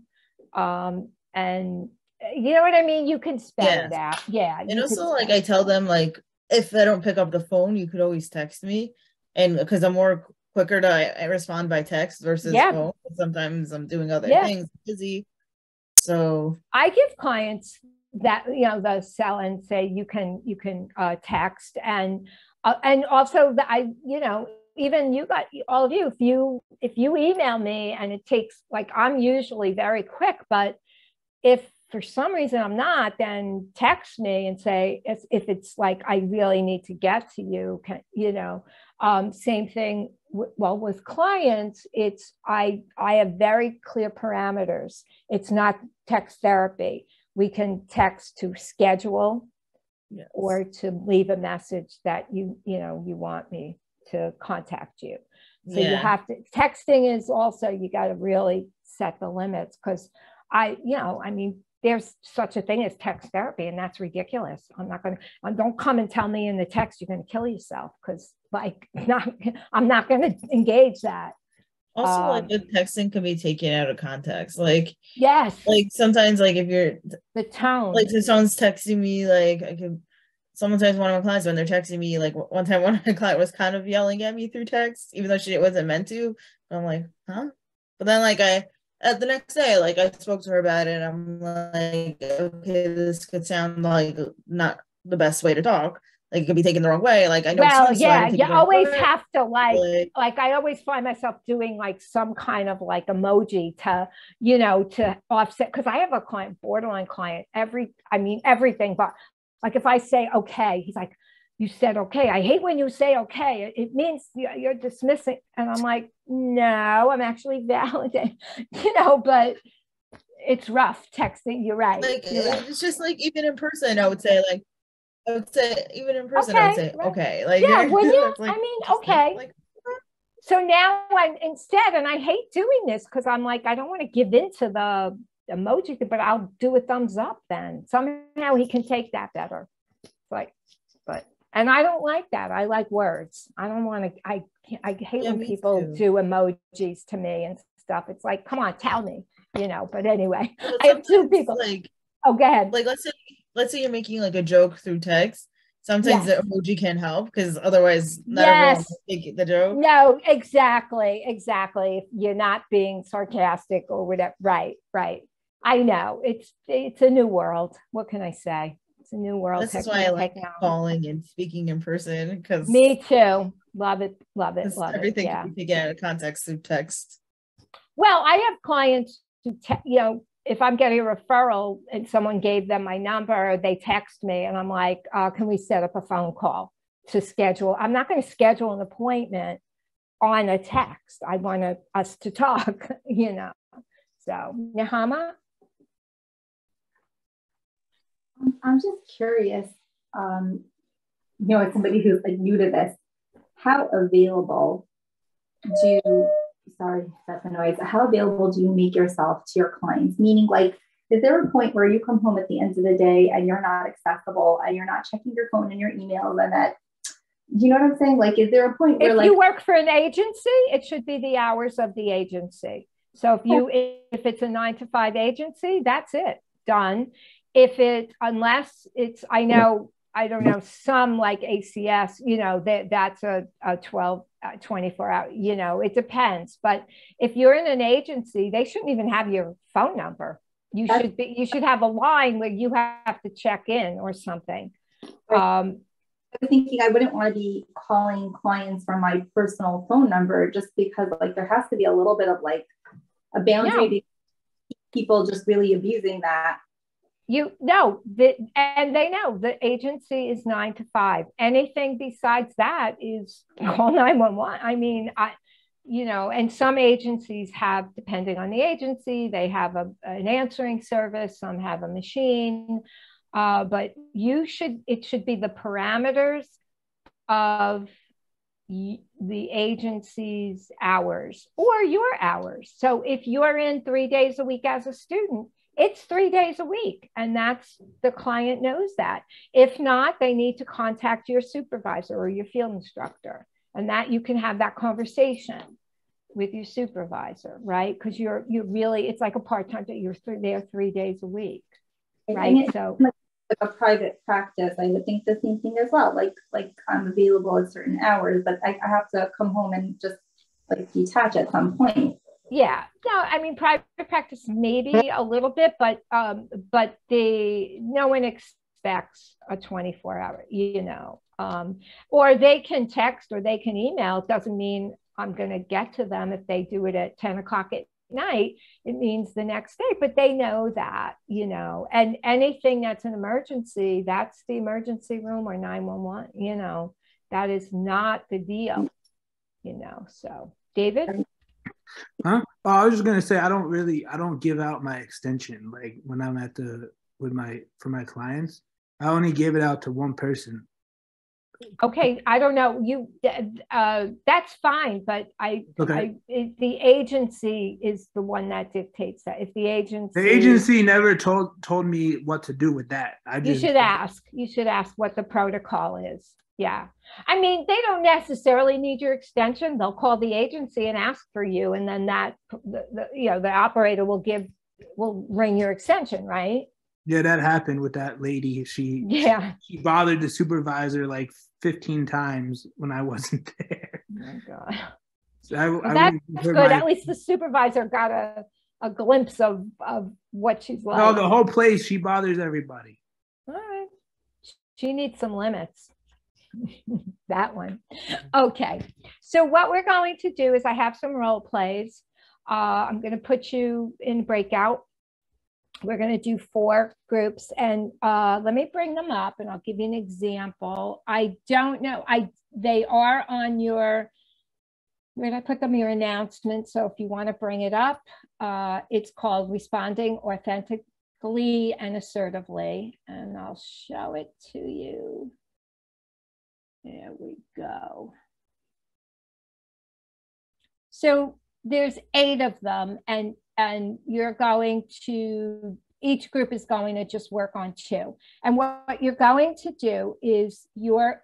And you know what I mean? You can spell Yes. it out. Yeah. And also, like, I tell them, like, if I don't pick up the phone, you could always text me. And because I'm more quicker to respond by text versus phone. Sometimes I'm doing other things, busy. So I give clients that, the cell and say you can text, and also that even you got all of you, if you email me, and it takes, like, I'm usually very quick, but if for some reason I'm not, then text me and say, if it's like I really need to get to you, same thing. Well, with clients, it's I have very clear parameters. It's not text therapy. We can text to schedule, or to leave a message that you want me to contact you. So you have to, texting is also, you got to really set the limits, because there's such a thing as text therapy, and that's ridiculous. I'm not going to, don't come and tell me in the text you're going to kill yourself, because I'm not going to engage that. Also, like, the texting can be taken out of context. Like, yes, like sometimes, like, if you're the tone, like, if someone's texting me, like, sometimes one of my clients, when they're texting me, like, one time one of my client was kind of yelling at me through text, even though she wasn't meant to. I'm like, huh? But then, like, the next day, like, I spoke to her about it, and I'm like, okay, this could sound like not the best way to talk. Like, it could be taken the wrong way. Like, I know. Well, yeah, you always have to, like I always find myself doing, like, some kind of, like, emoji to, to offset, because I have a client, borderline client, everything, but, like, if I say okay, he's like, you said okay. I hate when you say okay. It means you're dismissing. And I'm like, no, I'm actually validating, but it's rough texting. You're right. Like, right. It's just like, even in person, I would say, even in person, I would say, okay. Like, yeah, when you, like, okay. Like, so now instead, and I hate doing this, because I'm like, I don't want to give into the emoji thing, but I'll do a thumbs up then. Somehow he can take that better. And I don't like that. I like words. I don't want to, I hate when people do emojis to me and stuff. It's like, come on, tell me, but anyway, I have two people. Like, oh, go ahead. Like, let's say you're making, like, a joke through text. Sometimes the emoji can help, because otherwise not everyone will take the joke. No, exactly. If you're not being sarcastic or whatever. Right. I know. It's a new world. What can I say? It's a new world. This is why I like calling and speaking in person, because me too. Love it. Everything can be taken out of context through text. Well, I have clients who, if I'm getting a referral and someone gave them my number, they text me, and I'm like, can we set up a phone call to schedule? I'm not going to schedule an appointment on a text. I want us to talk, So, Nahama? I'm just curious, as somebody who's, like, new to this, how available that's a noise. How available do you make yourself to your clients? Meaning, like, is there a point where you come home at the end of the day and you're not accessible and you're not checking your phone and your emails, and that, do you know what I'm saying? Like, is there a point where, if you work for an agency, it should be the hours of the agency. So if it's a 9 to 5 agency, that's it, done. Unless it's, I know I don't know, some like ACS, you know, that's a 12, 24 hour, you know, it depends. But if you're in an agency, they shouldn't even have your phone number. You should have a line where you have to check in or something. I was thinking I wouldn't want to be calling clients from my personal phone number, just because like there has to be a little bit of like a boundary. People just really abusing that. And they know the agency is 9 to 5. Anything besides that is call 911. I mean, you know, and some agencies have, depending on the agency, they have an answering service, some have a machine, but it should be the parameters of the agency's hours or your hours. So if you're in 3 days a week as a student, it's 3 days a week, and that's the client knows that. If not, they need to contact your supervisor or your field instructor, and that you can have that conversation with your supervisor, right? Because you're really, it's like a part-time day. You're there 3 days a week, right? So like a private practice, I would think the same thing as well. Like I'm available at certain hours, but I have to come home and just like detach at some point. Yeah, no, I mean, private practice maybe a little bit, but no one expects a 24-hour, you know, or they can text or they can email. It doesn't mean I'm going to get to them if they do it at 10 o'clock at night. It means the next day, but they know that, you know, and anything that's an emergency, that's the emergency room or 911, you know, that is not the deal, you know. So, David? Huh? Oh, I was just gonna say I don't give out my extension like when I'm for my clients. I only give it out to one person. Okay, I don't know. That's fine, but the agency is the one that dictates that. If the agency never told me what to do with that. You should ask. You should ask what the protocol is. Yeah. I mean, they don't necessarily need your extension. They'll call the agency and ask for you, and then the operator will ring your extension, right? Yeah, that happened with that lady. She bothered the supervisor like 15 times when I wasn't there. Oh my God. So that's good. At least the supervisor got a glimpse of what she's like. No, the whole place, she bothers everybody. All right. She needs some limits. That one. Okay. So what we're going to do is I have some role plays. I'm going to put you in breakout. We're going to do 4 groups, and let me bring them up and I'll give you an example. I don't know. They are on your, where did I put them? Your announcement. So if you want to bring it up, it's called Responding Authentically and Assertively, and I'll show it to you. There we go. So there's 8 of them, and you're going to, each group is going to just work on 2. And what you're going to do is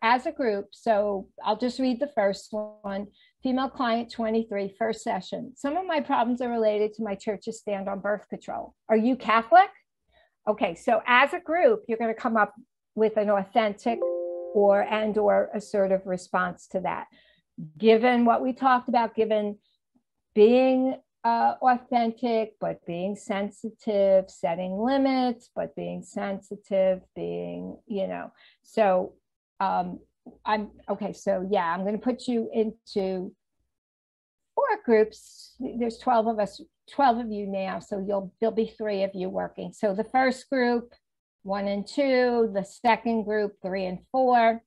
as a group, so I'll just read the first one. Female client 23, first session. Some of my problems are related to my church's stand on birth control. Are you Catholic? Okay, so as a group, you're going to come up with an authentic or assertive response to that. Given what we talked about, given being authentic, but being sensitive, setting limits, but being sensitive, being, you know, so I'm going to put you into 4 groups. There's 12 of us, 12 of you now, so there'll be 3 of you working. So the first group, 1 and 2, the second group, 3 and 4,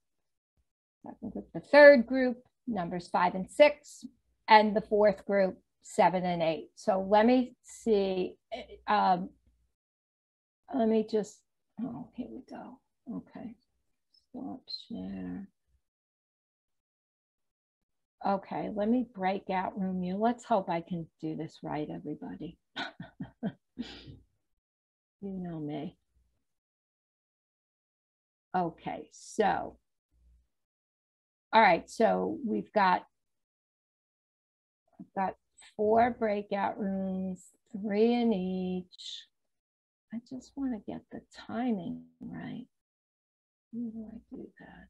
the third group, numbers 5 and 6, and the fourth group, 7 and 8. So let me see. Let me just, here we go. Okay. Stop share. Okay, let me break out room you. Let's hope I can do this right, everybody. You know me. Okay, so, all right, so I've got 4 breakout rooms, 3 in each. I just want to get the timing right. do I do that?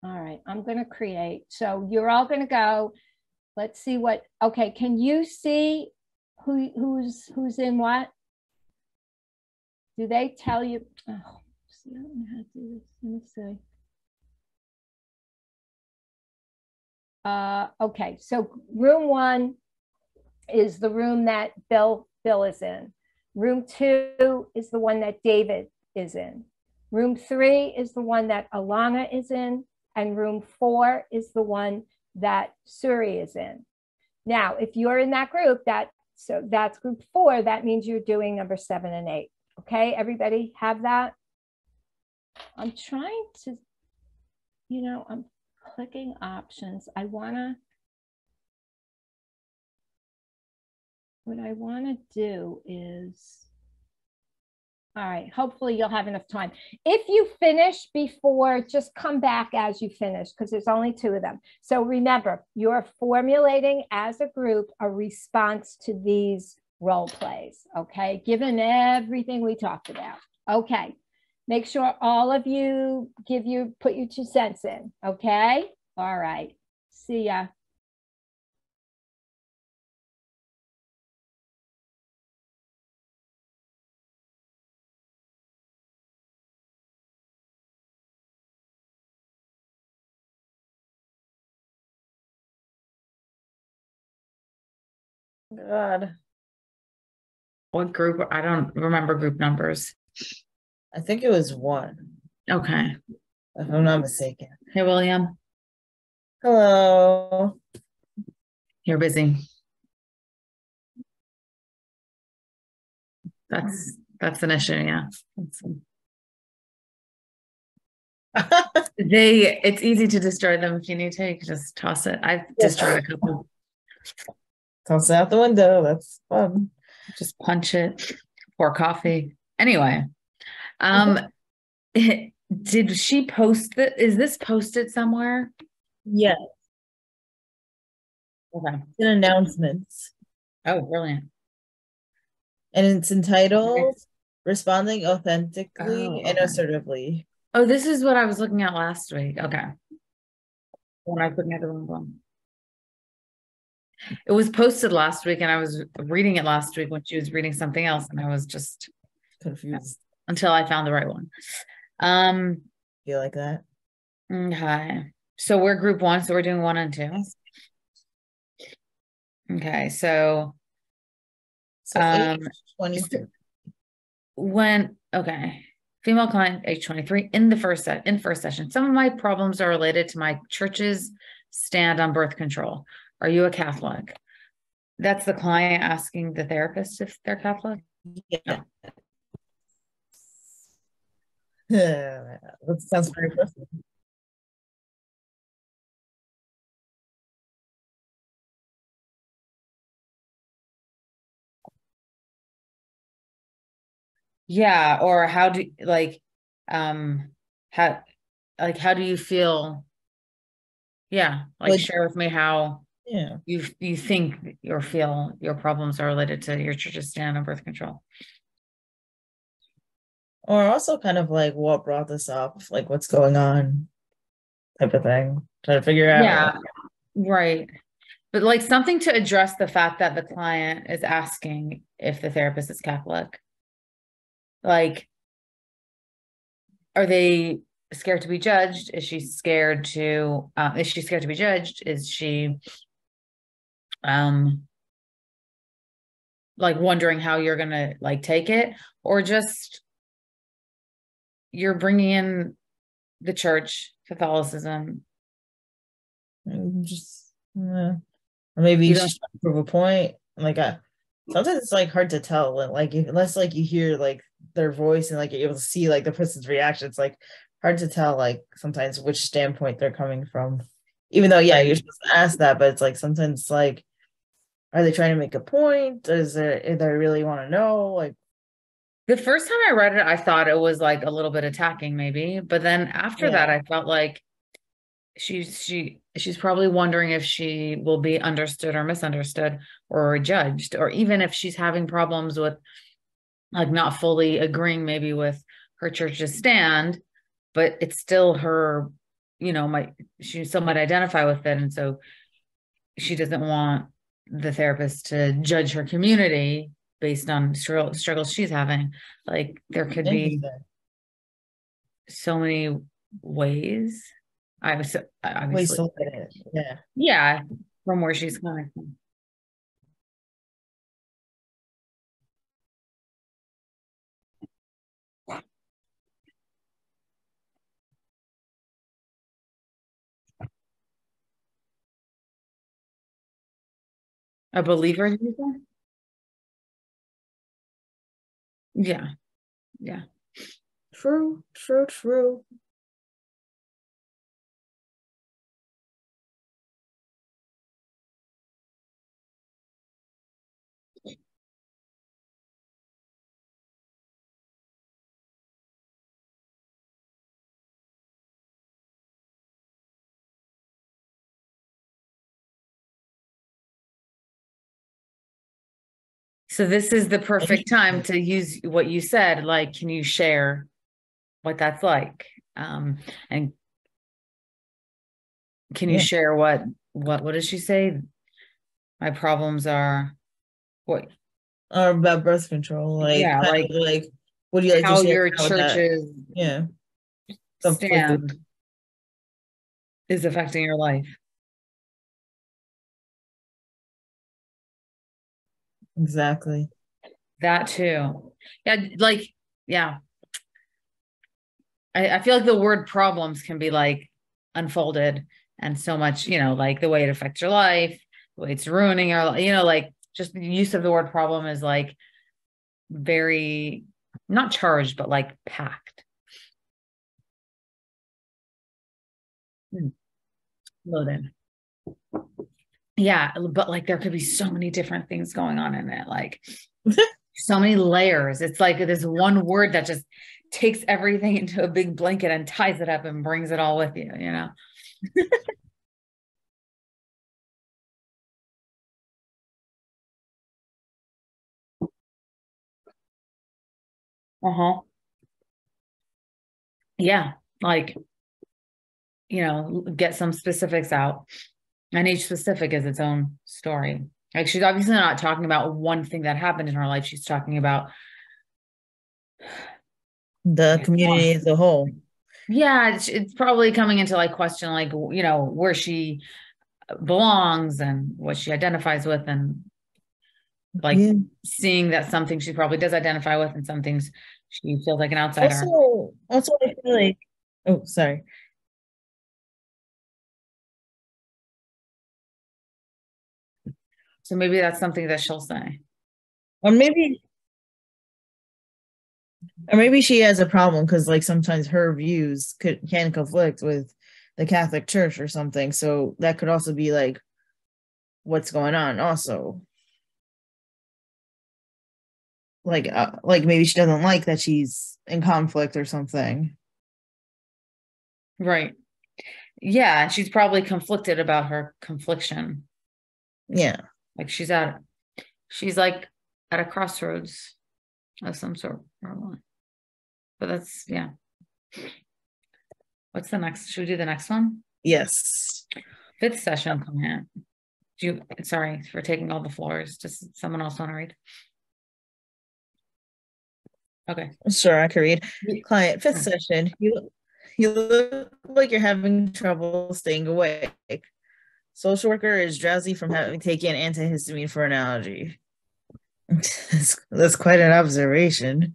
All right, I'm going to create. So you're all going to go. Let's see what, okay, can you see who's in what? Do they tell you? Oh, see, I don't know how to do this. Let me see. Okay, so room 1 is the room that Bill is in. Room 2 is the one that David is in. Room 3 is the one that Alana is in. And room 4 is the one that Suri is in. Now, if you're in that group, so that's group 4, that means you're doing number 7 and 8. Okay, everybody have that? I'm trying to, I'm clicking options. What I want to do is, all right, hopefully you'll have enough time. If you finish before, just come back as you finish because there's only 2 of them. So remember, you're formulating as a group a response to these role plays, okay? Given everything we talked about. Okay, make sure all of you put your 2 cents in, okay? All right, see ya. God. What group? I don't remember group numbers. I think it was 1. Okay. If I'm not mistaken. Hey, William. Hello. You're busy. That's an issue, yeah. It's easy to destroy them if you need to. You can just toss it. I've destroyed a couple. Toss it out the window. That's fun. Just punch it. Pour coffee. Anyway, did she post is this posted somewhere? Yes. Okay. It's in announcements. Oh, brilliant. And it's entitled Responding Authentically and okay. Assertively. Oh, this is what I was looking at last week. Okay. When I was looking at the wrong one. It was posted last week and I was reading it last week when she was reading something else and I was just confused until I found the right one. Feel like that? Okay. So we're group 1, so we're doing 1 and 2. Okay, so age 23. Female client age 23 in first session. Some of my problems are related to my church's stand on birth control. Are you a Catholic? That's the client asking the therapist if they're Catholic? Yeah. That sounds very personal. Yeah, or how do how do you feel? Yeah, share with me how you think your problems are related to your church's stand on birth control. Or also kind of like what brought this up, like what's going on type of thing. Try to figure out. Yeah, right. But like something to address the fact that the client is asking if the therapist is Catholic. Like, are they scared to be judged? Is she scared to be judged? Is she like wondering how you're gonna like take it, or just you're bringing in the church, Catholicism? Just or maybe she's trying to prove a point. Like sometimes it's like hard to tell, like unless like you hear like their voice and like you're able to see like the person's reaction. It's like hard to tell like sometimes which standpoint they're coming from. Even though you're supposed to ask that, but it's like sometimes like, are they trying to make a point? Is they really want to know? Like the first time I read it, I thought it was like a little bit attacking, maybe, but then after that, I felt like she's probably wondering if she will be understood or misunderstood or judged, or even if she's having problems with like not fully agreeing maybe with her church's stand, but it's still her, she still might identify with it. And so she doesn't want the therapist to judge her community based on struggles she's having. Like there could be so many ways. I was obviously, yeah, from where she's coming from. A believer, you say? Yeah, yeah. True. So this is the perfect time to use what you said. Like, can you share what that's like? And can you share what does she say? My problems are what? Or about birth control, like yeah, like what do you like how to share your church's stand is affecting your life. Exactly. That too. Yeah, I feel like the word problems can be like unfolded and so much, like the way it affects your life, the way it's ruining your, like just the use of the word problem is like very not charged, but like packed. Loaded. Yeah, but like there could be so many different things going on in it, like so many layers. It's like this one word that just takes everything into a big blanket and ties it up and brings it all with you, Uh-huh. Yeah, like, get some specifics out. And each specific is its own story. Like she's obviously not talking about one thing that happened in her life. She's talking about the community as a whole. Yeah, it's probably coming into like question, like, where she belongs and what she identifies with, and like seeing that some things she probably does identify with and some things she feels like an outsider. Also I feel like, oh, sorry. So maybe that's something that she'll say. Or maybe she has a problem because like sometimes her views can conflict with the Catholic Church or something. So that could also be like what's going on also. Like maybe she doesn't like that she's in conflict or something. Right. Yeah, she's probably conflicted about her confliction. Yeah. Like she's like at a crossroads of some sort. But that's, yeah. What's the next? Should we do the next one? Yes. 5th session client. Sorry for taking all the floors. Does someone else want to read? Okay. Sure, I can read. Client, 5th session. You look like you're having trouble staying awake. Social worker is drowsy from having taken antihistamine for an allergy. That's quite an observation.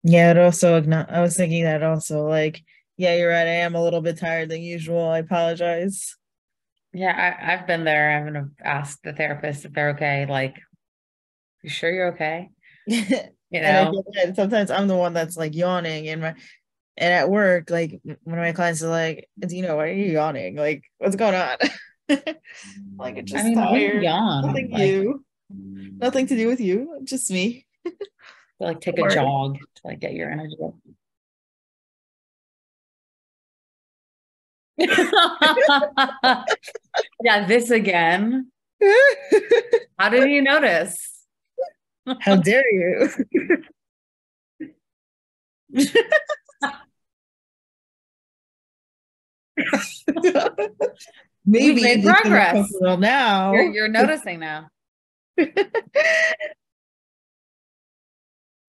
Yeah, it also, I was thinking that also, like, yeah, you're right. I am a little bit tired than usual. I apologize. Yeah, I've been there. I'm gonna ask the therapist if they're okay. Like, you sure you're okay? And I feel that sometimes I'm the one that's like yawning and at work, like one of my clients are like, Dino, why are you yawning? Like, what's going on? Like, it's just tired. Yawn. Nothing to do with you, just me. Like take a jog to like get your energy up. Yeah, this again. How did you notice? How dare you? Maybe We've made this is progress. uncomfortable now. You're noticing now.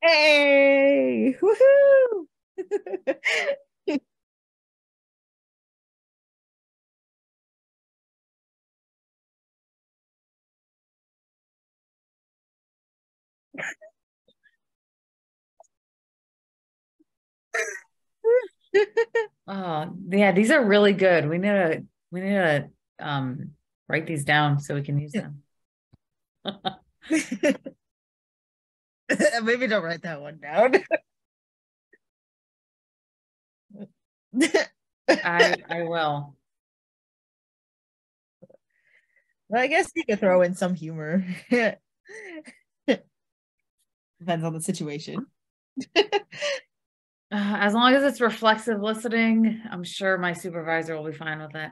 Hey, woohoo! Oh, yeah, these are really good. We need to write these down so we can use them. Maybe don't write that one down. I will. Well, I guess you could throw in some humor. Depends on the situation. As long as it's reflexive listening, I'm sure my supervisor will be fine with it.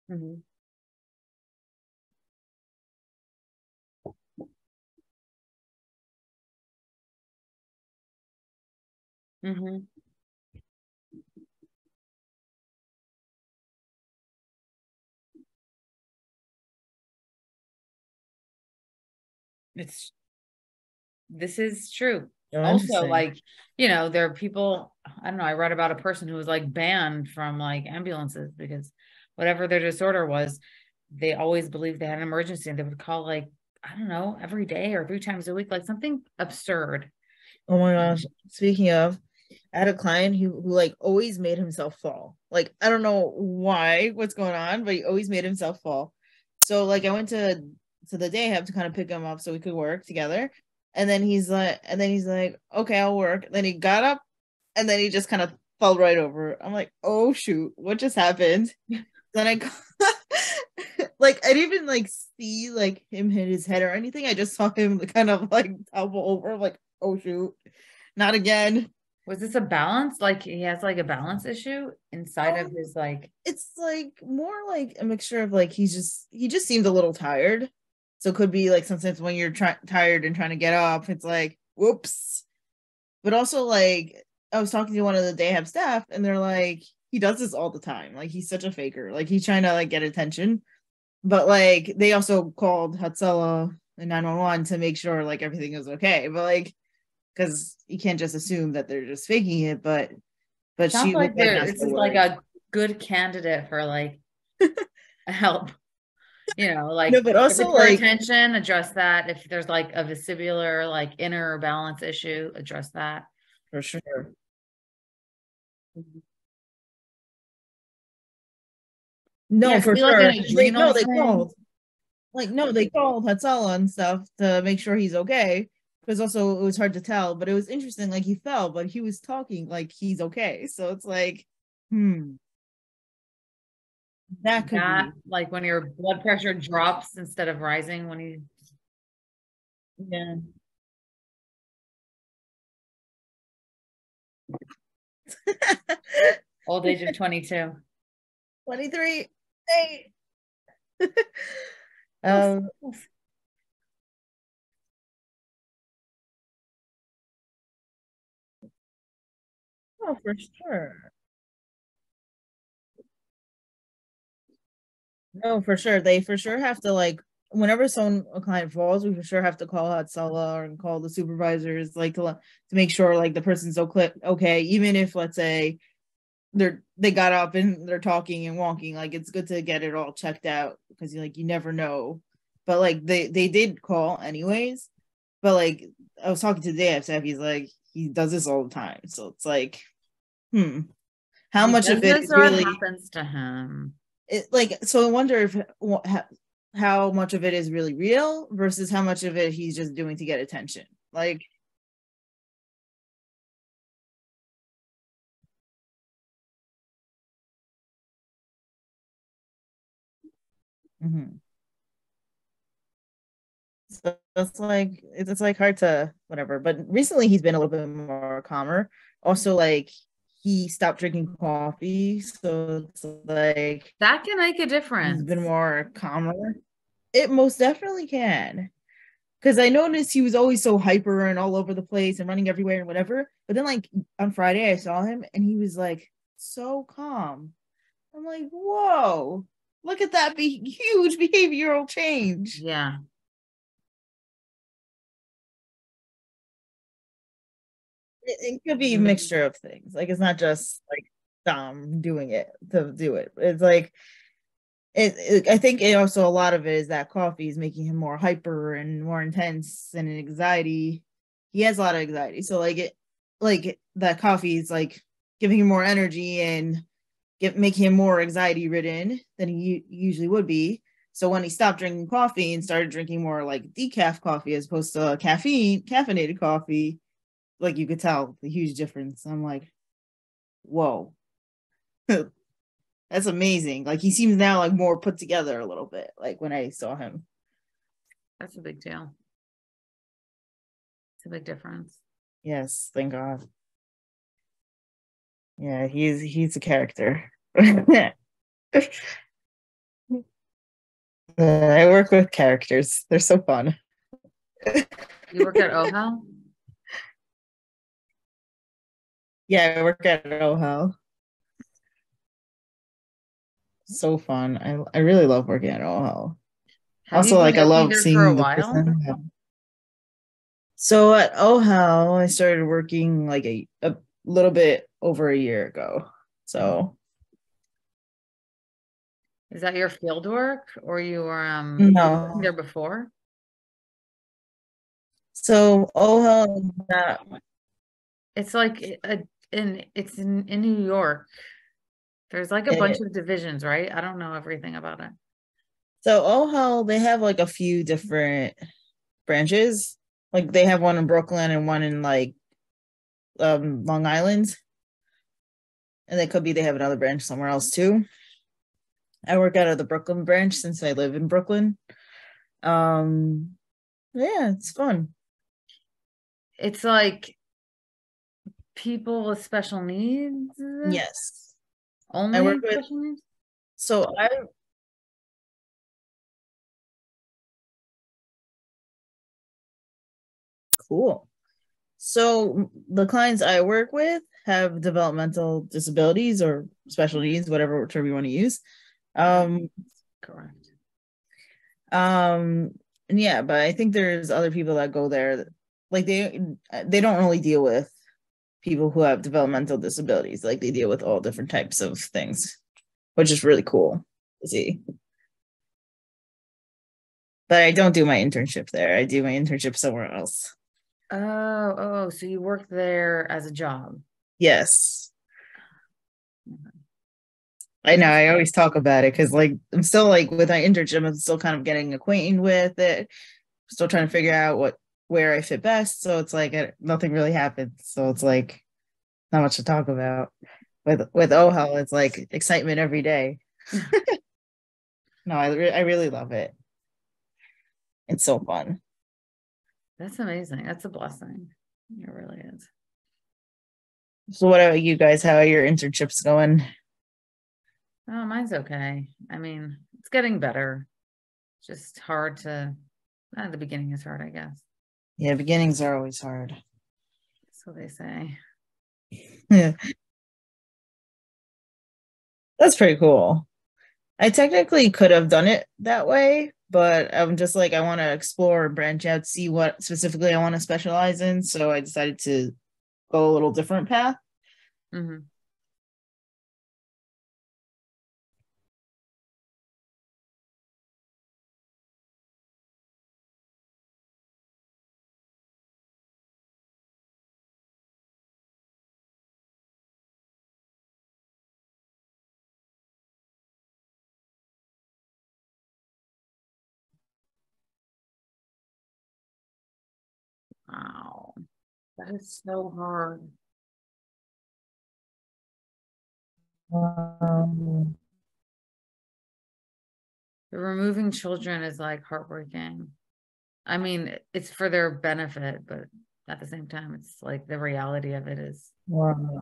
Mhm. Mhm. This is true. Oh, Also, interesting. like, you know, there are people, I don't know, I read about a person who was like banned from like ambulances because whatever their disorder was, they always believed they had an emergency and they would call like, I don't know, every day or 3 times a week, like something absurd. Oh my gosh. Speaking of, I had a client who like always made himself fall. Like, I don't know what's going on, but he always made himself fall. So like I went to the day I have to kind of pick him up so we could work together. And then he's like, okay, I'll work. Then he got up and then he just kind of fell right over. I'm like, oh shoot, what just happened? Then like I didn't even like see like him hit his head or anything. I just saw him kind of like tumble over. I'm like, oh shoot, not again. Was this a balance? Like he has like a balance issue inside of his like. It's like more like a mixture of like he just seemed a little tired. So it could be like sometimes when you're tired and trying to get up, it's like whoops. But also like I was talking to one of the day hab staff and they're like, he does this all the time. Like he's such a faker. Like he's trying to like get attention. But like they also called Hatsela and 911 to make sure like everything is okay. But like because you can't just assume that they're just faking it, but Sounds she like was this is like a good candidate for like help. You know, like no, but also if it's for like attention, address that. If there's like a vestibular, like inner balance issue, address that. for sure. No, Yeah, for be like sure. an adrenal They thing. called. Like, no, they called Hatsala and stuff to make sure he's okay. Because also it was hard to tell, but it was interesting. Like he fell, but he was talking like he's okay. So it's like, that could be like when your blood pressure drops instead of rising when you. Yeah. Old age of 22. 23. Hey. Oh, for sure. No, for sure. They for sure have to like whenever a client falls, we for sure have to call out Sala and call the supervisors like to make sure like the person's okay, even if let's say they got up and they're talking and walking, like it's good to get it all checked out because you never know. But like they did call anyways. But like I was talking to Dave, he's like he does this all the time. So it's like, how much of it is really happens to him? So I wonder if how much of it is really real versus how much of it he's just doing to get attention. Like, Mm-hmm. So it's like hard to whatever. But recently he's been a little bit more calmer. Also, like he stopped drinking coffee, so it's like that can make a he's difference. been more calmer. It most definitely can. Because I noticed he was always so hyper and all over the place and running everywhere and whatever. But then, like on Friday, I saw him and he was like so calm. I'm like, whoa, look at that huge behavioral change. Yeah. It could be a mixture of things. Like it's not just like Dom doing it to do it. It's like I think it also a lot of it is that coffee is making him more hyper and more intense and anxiety. He has a lot of anxiety. So like that coffee is like giving him more energy and making him more anxiety ridden than he usually would be. So when he stopped drinking coffee and started drinking more like decaf coffee as opposed to caffeinated coffee, like you could tell the huge difference. I'm like, whoa. That's amazing. Like he seems now like more put together a little bit, like when I saw him. That's a big deal. It's a big difference. Yes, thank God. Yeah, he's a character. I work with characters. They're so fun. You work at OHEL? Yeah, I work at OHEL. So fun. I really love working at OHEL. Also, like I love seeing the person. So at OHEL, I started working like a little bit over a year ago. So is that your field work or you were no there before? So OHEL, it's like it's in New York. There's like a bunch of divisions, right? I don't know everything about it. So OHEL, they have like a few different branches. Like they have one in Brooklyn and one in like Long Island. And it could be they have another branch somewhere else too. I work out of the Brooklyn branch since I live in Brooklyn. Yeah, it's fun. It's like people with special needs. Yes. Only I work with special needs? So cool. So the clients I work with have developmental disabilities or special needs, whatever term you want to use. Correct. And yeah, but I think there's other people that go there, like they don't really deal with people who have developmental disabilities. Like they deal with all different types of things, which is really cool to see. But I don't do my internship there. I do my internship somewhere else. Oh, so you work there as a job? Yes. I know. I always talk about it because, like, I'm still like with my internship, I'm still kind of getting acquainted with it. Still trying to figure out where I fit best. So it's like nothing really happens. So it's like not much to talk about. With OHEL, it's like excitement every day. No, I really love it. It's so fun. That's amazing. That's a blessing. It really is. So what about you guys? How are your internships going? Oh, mine's okay. I mean, it's getting better. Just hard to, the beginning is hard, I guess. Yeah, beginnings are always hard. So they say. Yeah. That's pretty cool. I technically could have done it that way, but I'm just like, I want to explore and branch out, see what specifically I want to specialize in. So I decided to go a little different path. Mm-hmm. Wow. That is so hard. removing children is like heartbreaking. I mean, it's for their benefit, but at the same time, it's like the reality of it is. Wow.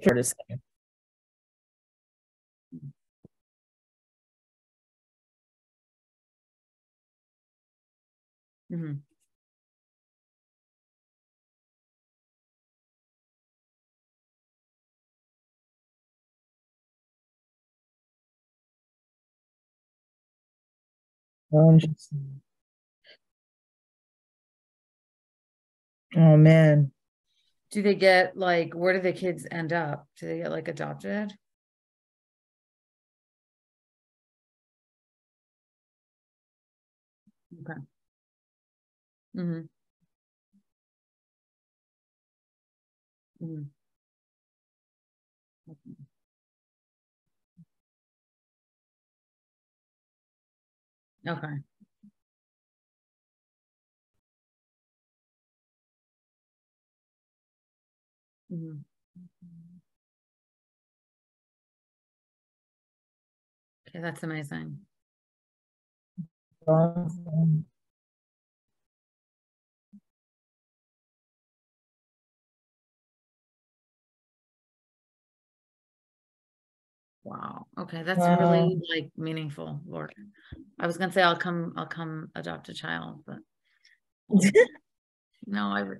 Sure to say. Mm-hmm. Interesting. Oh man. Do they get like, where do the kids end up? Do they get like adopted? Okay. Mm-hmm. Mm-hmm. Okay. Mm-hmm. Okay, that's amazing. Awesome. Wow. Okay, that's really like meaningful, Lord. I was gonna say I'll come adopt a child, but no,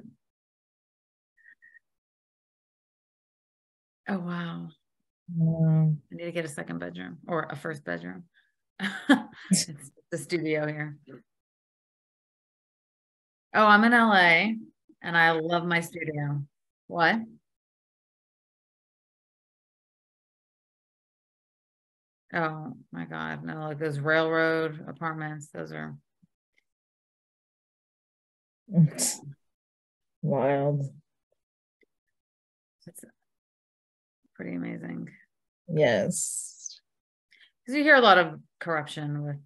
oh wow. I need to get a second bedroom or a first bedroom. It's the studio here. Oh, I'm in LA and I love my studio. What? Oh my God. No, like those railroad apartments, those are Wild. it's pretty amazing. Yes. Because you hear a lot of corruption with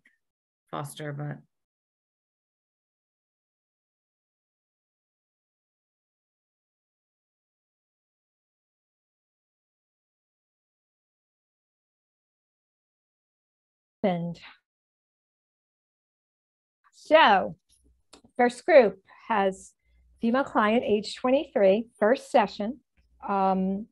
foster, but And so, first group has female client, age 23, first session, and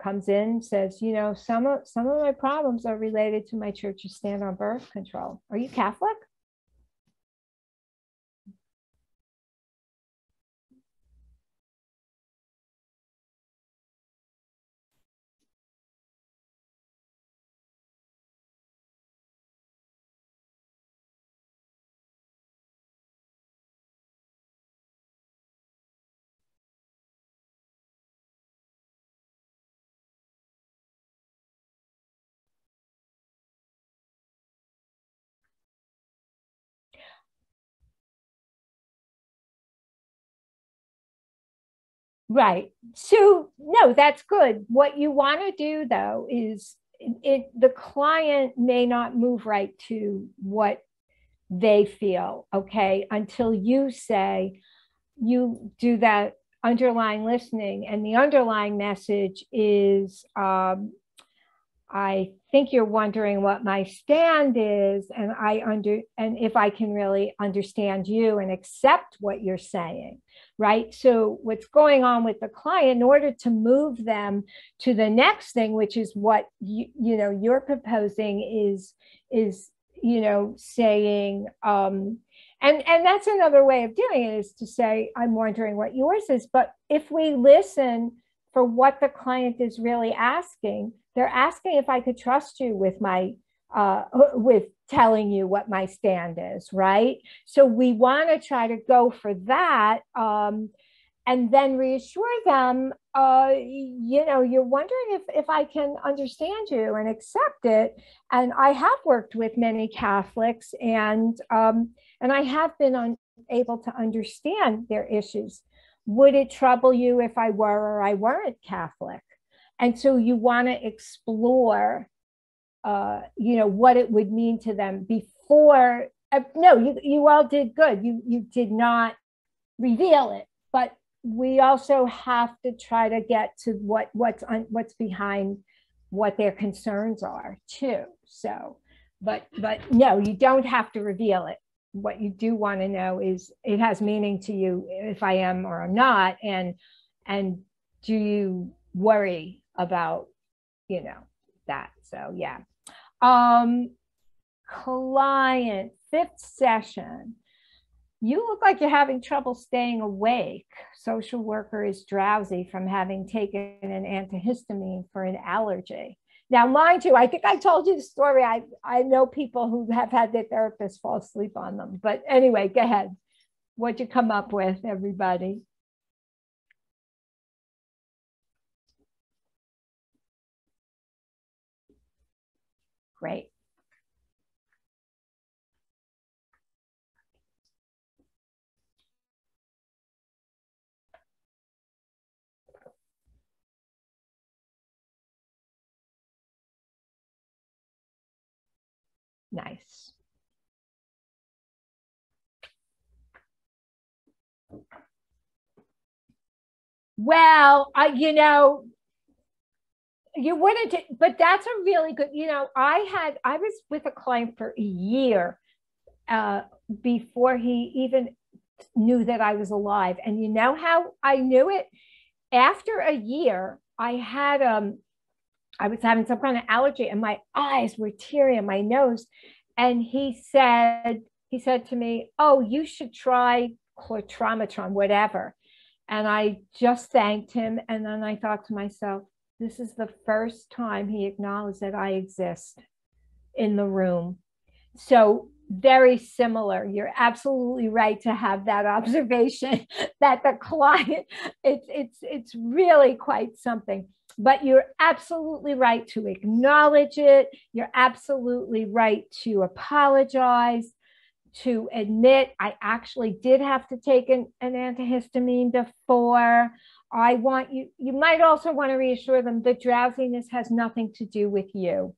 comes in, says, you know, some of my problems are related to my church's stand on birth control. Are you Catholic? Right. So no, that's good. What you want to do though is the client may not move right to what they feel, okay, until you say, you do that underlying listening, and the underlying message is, I think you're wondering what my stand is, and and if I can really understand you and accept what you're saying, right? So what's going on with the client, in order to move them to the next thing, which is what you're proposing, is saying, and that's another way of doing it, is to say, I'm wondering what yours is. But if we listen for what the client is really asking, they're asking if I could trust you with with telling you what my stand is, right? So we want to try to go for that, and then reassure them, you're wondering if I can understand you and accept it. And I have worked with many Catholics, and I have been able to understand their issues. Would it trouble you if I were or I weren't Catholic? And so you want to explore, what it would mean to them before. No, you all did good. You did not reveal it, but we also have to try to get to what's behind what their concerns are too. So, but no, you don't have to reveal it. What you do want to know is, it has meaning to you if I am or I'm not, and do you worry about, that? So yeah. Client, fifth session. You look like you're having trouble staying awake. Social worker is drowsy from having taken an antihistamine for an allergy. Now, mind you, I think I told you the story. I know people who have had their therapist fall asleep on them. But anyway, go ahead. What'd you come up with, everybody? Great. Nice. Well, you wouldn't, but that's a really good, I was with a client for a year before he even knew that I was alive. And you know how I knew it? After a year, I was having some kind of allergy and my eyes were teary and my nose. And he said to me, "Oh, you should try chlortramatron, whatever." And I just thanked him. And then I thought to myself, this is the first time he acknowledged that I exist in the room. So very similar. You're absolutely right to have that observation that the client, it's really quite something. But you're absolutely right to acknowledge it. You're absolutely right to apologize, to admit, I actually did have to take an antihistamine before. You might also want to reassure them the drowsiness has nothing to do with you.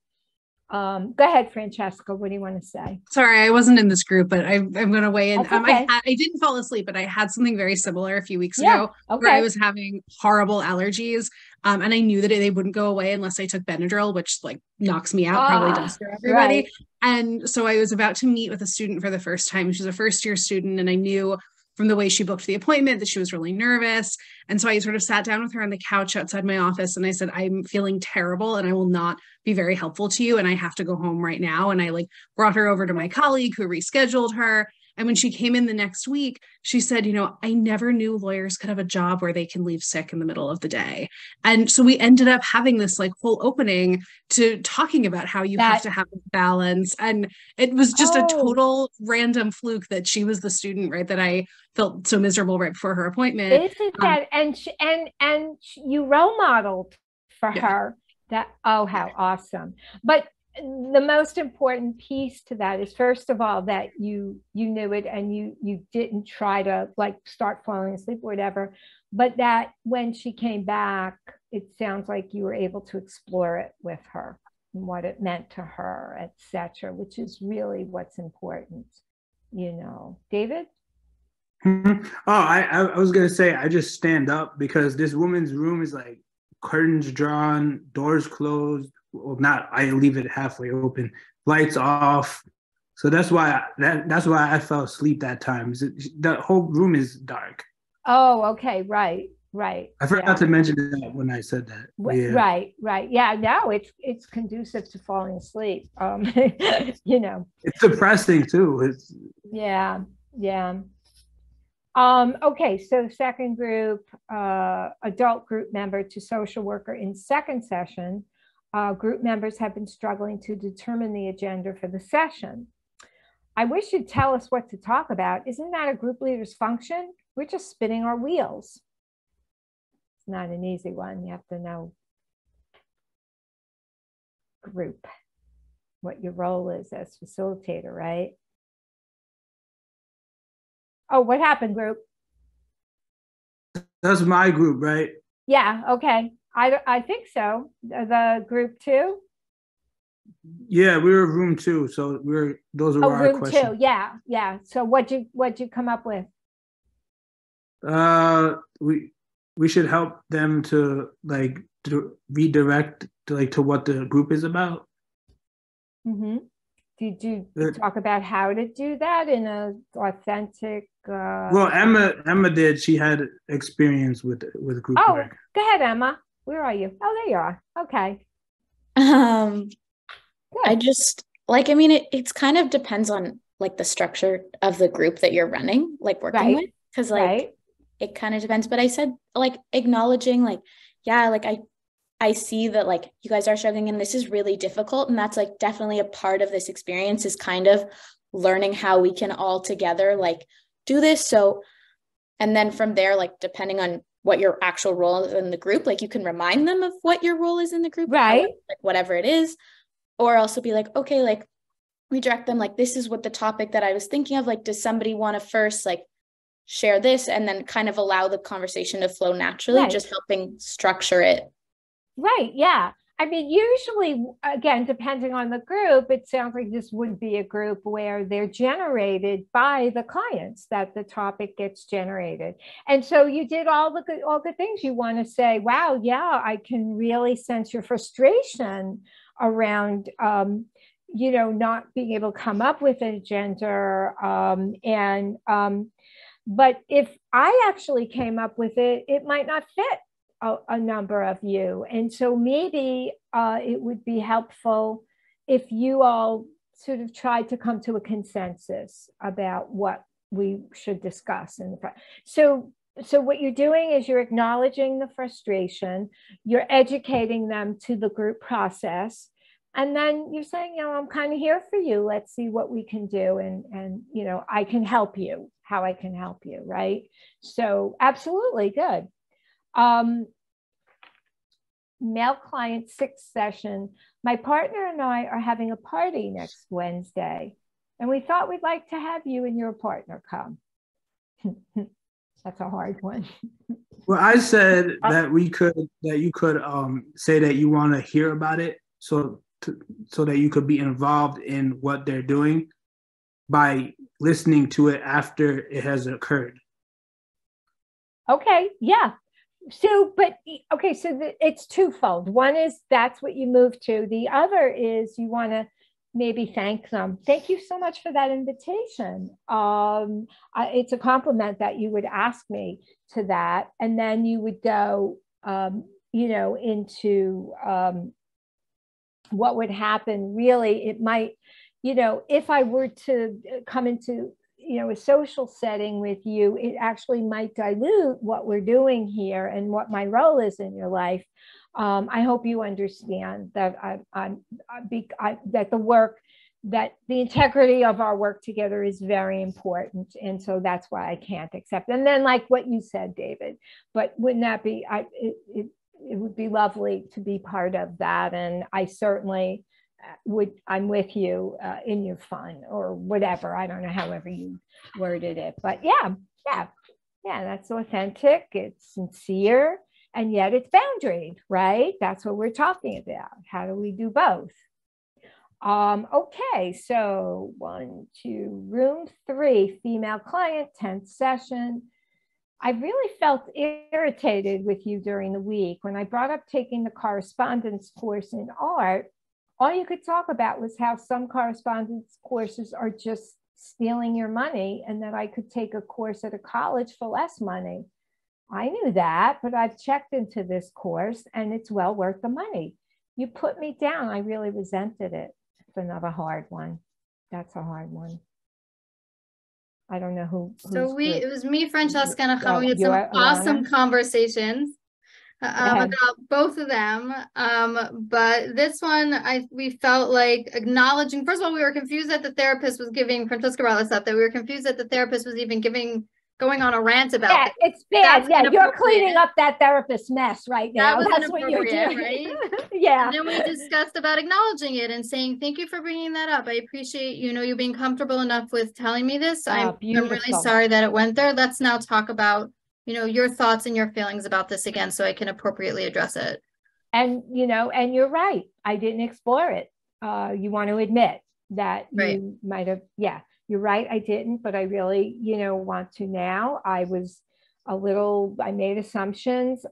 Go ahead, Francesca. What do you want to say? Sorry, I wasn't in this group, but I'm going to weigh in. Okay. I didn't fall asleep, but I had something very similar a few weeks ago where I was having horrible allergies. And I knew that they wouldn't go away unless I took Benadryl, which like knocks me out, probably does for everybody. Right. And so I was about to meet with a student for the first time. She's a first-year student, and I knew from the way she booked the appointment that she was really nervous. And so I sort of sat down with her on the couch outside my office and I said, "I'm feeling terrible and I will not be very helpful to you. And I have to go home right now." And I brought her over to my colleague who rescheduled her. And when she came in the next week, she said, "I never knew lawyers could have a job where they can leave sick in the middle of the day." And so we ended up having this whole opening to talking about how you have to have a balance. And it was just a total random fluke that she was the student, right, that I felt so miserable right before her appointment. Isn't that, and you role modeled for her that, oh, how awesome. But the most important piece to that is, first of all, that you knew it and you didn't try to start falling asleep or whatever, but that when she came back, it sounds like you were able to explore it with her and what it meant to her, etc., which is really what's important, David? Oh, I was gonna say, I just stand up because this woman's room is curtains drawn, doors closed. Well, not, I leave it halfway open, lights off. So that's why I fell asleep that time. The whole room is dark. Oh, okay, right. I forgot to mention that when I said that. Right. Yeah, no, it's conducive to falling asleep. It's depressing too. Yeah. Okay, so second group, adult group member to social worker in second session. Group members have been struggling to determine the agenda for the session. "I wish you'd tell us what to talk about. Isn't that a group leader's function? We're just spinning our wheels." It's not an easy one. You have to know group, what your role is as facilitator, right? Oh, what happened, group? That's my group, right? Yeah, okay. I think so. The group two? Yeah, we were room 2, so those are our room questions. 2. Yeah. So what'd you come up with? We should help them to like redirect to what the group is about. Mm-hmm. Did you talk about how to do that in a authentic? Well, Emma did. She had experience with group work. Go ahead, Emma. Where are you? Oh, there you are. Okay. I just like, I mean, it's kind of depends on like the structure of the group that you're running, like working with, because like it kind of depends. But I said like acknowledging like, yeah, like I see that like you guys are struggling and this is really difficult. And that's like definitely a part of this experience is kind of learning how we can all together like do this. So, and then from there, like depending on what your actual role is in the group, like you can remind them of what your role is in the group, right? Like whatever it is, or also be like, okay, like redirect them, like this is what the topic that I was thinking of, like does somebody want to first like share this and then kind of allow the conversation to flow naturally, just helping structure it. Right. Yeah. I mean, usually, again, depending on the group, it sounds like this would be a group where they're generated by the clients, that the topic gets generated. And so you did all good things. You want to say, wow, yeah, I can really sense your frustration around, not being able to come up with an agenda. But if I actually came up with it, it might not fit a number of you. And so maybe it would be helpful if you all sort of tried to come to a consensus about what we should discuss in the front. So what you're doing is you're acknowledging the frustration, you're educating them to the group process, and then you're saying, I'm kind of here for you. Let's see what we can do. And I can help you, how I can help you, right? So absolutely good. Male client 6th session. My partner and I are having a party next Wednesday, and we thought we'd like to have you and your partner come. That's a hard one. Well, I said that you could say that you want to hear about it, so that you could be involved in what they're doing by listening to it after it has occurred. Okay, yeah. So it's twofold. One is that's what you move to. The other is you want to maybe thank them. Thank you so much for that invitation. It's a compliment that you would ask me to that. And then you would go, into what would happen. Really, it might, if I were to come into a social setting with you, it actually might dilute what we're doing here and what my role is in your life. I hope you understand that that the integrity of our work together is very important, and so that's why I can't accept. And then, like what you said, David, but wouldn't that be? It would be lovely to be part of that, and I certainly. I'm with you in your fun or whatever. I don't know, however you worded it, but yeah, that's authentic. It's sincere, and yet it's boundaried, right? That's what we're talking about. How do we do both? Okay, so 1, 2, room 3, female client, 10th session. I really felt irritated with you during the week when I brought up taking the correspondence course in art. All you could talk about was how some correspondence courses are just stealing your money, and that I could take a course at a college for less money. I knew that, but I've checked into this course and it's well worth the money. You put me down. I really resented it. It's another hard one. That's a hard one. I don't know who. So it was me, Francesca, and Ahama. We had some awesome conversations about both of them. But this one, we felt like acknowledging, first of all, we were confused that the therapist was giving, Francesca brought this up, that we were confused that the therapist was even going on a rant about it. It's bad. Yeah, you're cleaning up that therapist's mess right now. That's what you're doing. Right? Yeah. And then we discussed about acknowledging it and saying, thank you for bringing that up. I appreciate, you being comfortable enough with telling me this. I'm really sorry that it went there. Let's now talk about your thoughts and your feelings about this again, so I can appropriately address it. And, and you're right. I didn't explore it. You want to admit that you might have, you're right. I didn't, but I really, want to now. I was I made assumptions.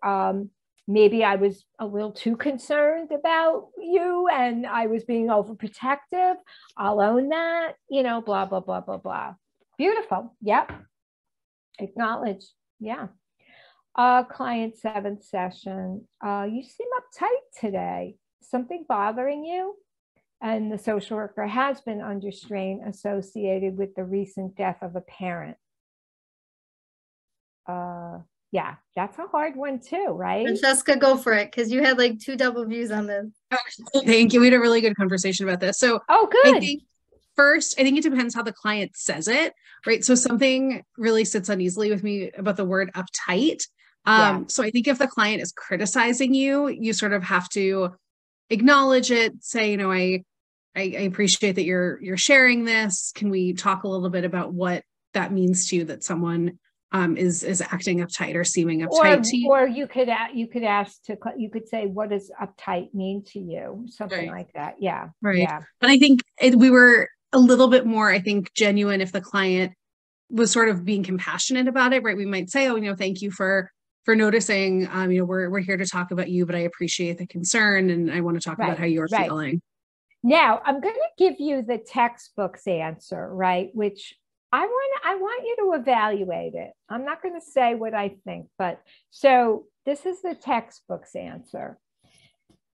Maybe I was a little too concerned about you and I was being overprotective. I'll own that, blah, blah, blah, blah, blah. Beautiful. Yep. Acknowledge. Yeah. Client 7th session. You seem uptight today. Something bothering you? And the social worker has been under strain associated with the recent death of a parent. Yeah, that's a hard one too, right? Francesca, go for it, because you had like 2 double views on this. Thank you. We had a really good conversation about this. So good. I think first, I think it depends how the client says it, right? So something really sits uneasily with me about the word uptight. So I think if the client is criticizing you, you sort of have to acknowledge it, say, I appreciate that you're sharing this. Can we talk a little bit about what that means to you that someone is acting uptight or seeming uptight to you? Or you could say, what does uptight mean to you? Something like that. Yeah. Right. Yeah. But I think we were a little bit more, genuine if the client was sort of being compassionate about it, right? We might say, thank you for noticing, we're here to talk about you, but I appreciate the concern and I want to talk about how you're feeling. Now, I'm going to give you the textbook's answer, right? Which I want you to evaluate it. I'm not going to say what I think, but so this is the textbook's answer.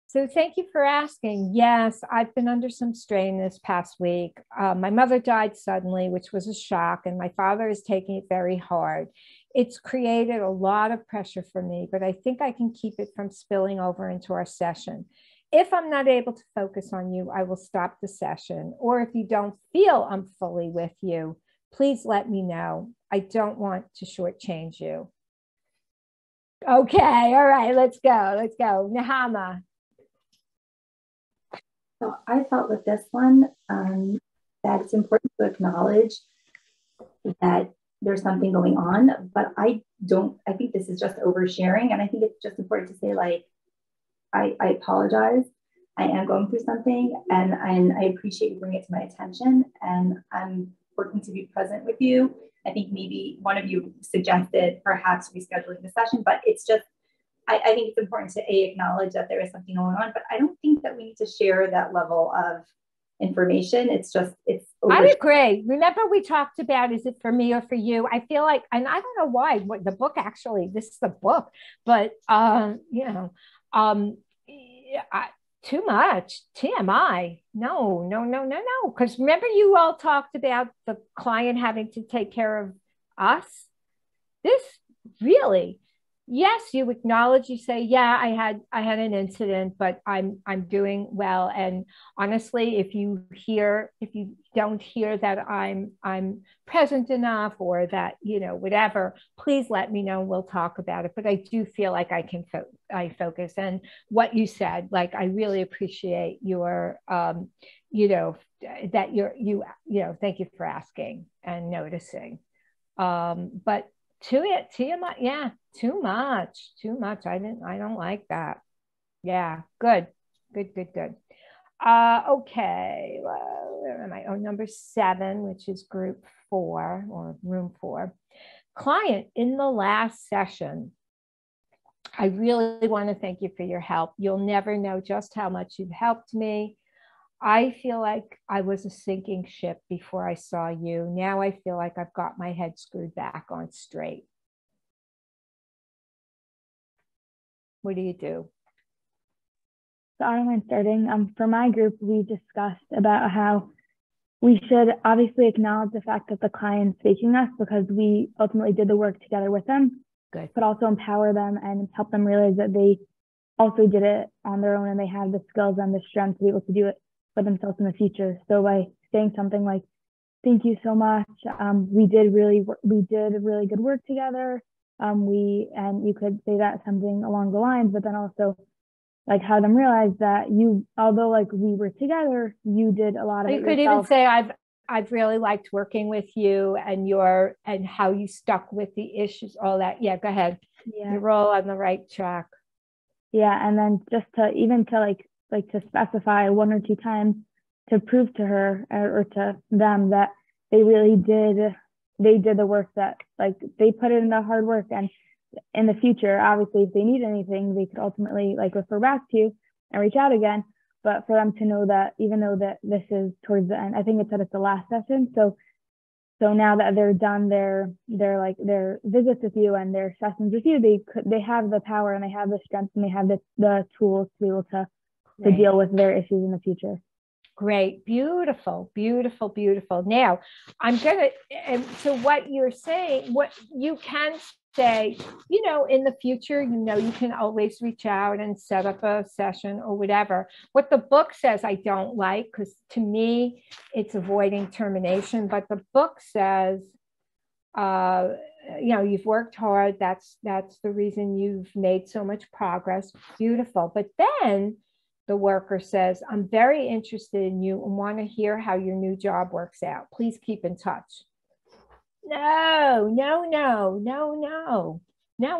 So thank you for asking. Yes, I've been under some strain this past week. My mother died suddenly, which was a shock, and my father is taking it very hard. It's created a lot of pressure for me, but I think I can keep it from spilling over into our session. If I'm not able to focus on you, I will stop the session. Or if you don't feel I'm fully with you, please let me know. I don't want to shortchange you. Okay, all right, let's go. Nahama. So I felt with this one that it's important to acknowledge that there's something going on, but I think this is just oversharing. And I think it's just important to say, like, I apologize. I am going through something and I appreciate you bringing it to my attention and I'm working to be present with you. I think maybe one of you suggested perhaps rescheduling the session, but it's just, I think it's important to acknowledge that there is something going on, but I don't think that we need to share that level of information. It's I agree. Remember we talked about, is it for me or for you? I feel like, and I don't know why, the book actually, this is the book, but too much TMI. No. Because remember you all talked about the client having to take care of us. This really, yes, you acknowledge, you say, yeah, I had an incident, but I'm doing well. And honestly, if you don't hear that I'm present enough or that, whatever, please let me know. We'll talk about it. But I do feel like I can focus. And what you said, like, I really appreciate your, that thank you for asking and noticing. But TMI, yeah, too much. I don't like that. Yeah, good. Okay, well, where am I? Oh, number 7, which is group 4 or room 4. Client, in the last session, I really want to thank you for your help. You'll never know just how much you've helped me. I feel like I was a sinking ship before I saw you. Now I feel like I've got my head screwed back on straight. What do you do? So I don't mind starting. For my group, we discussed about how we should obviously acknowledge the fact that the client's faking us because we ultimately did the work together with them. Good. But also empower them and help them realize that they also did it on their own and they have the skills and the strength to be able to do it for themselves in the future. So by saying something like, thank you so much. We did really good work together. And you could say that something along the lines, but then also like have them realize that although like we were together, you did a lot of it yourself. You could even say, I've really liked working with you and how you stuck with the issues, all that. Yeah, go ahead. Yeah. You're all on the right track. Yeah. And then just to specify 1 or 2 times to prove to her or to them that they really did they did the work that, like, they put in the hard work, and in the future, obviously, if they need anything, they could ultimately like refer back to you and reach out again. But for them to know that even though that this is towards the end, I think it said it's the last session. So now that they're done their visits with you and their sessions with you, they have the power and they have the strength and they have the tools to be able to deal with their issues in the future. Great. Beautiful, beautiful, beautiful. Now, so what you're saying, what you can say, in the future, you can always reach out and set up a session or whatever. What the book says, I don't like, because to me, it's avoiding termination. But the book says, you've worked hard. That's the reason you've made so much progress. Beautiful. But then the worker says, I'm very interested in you and want to hear how your new job works out. Please keep in touch. No,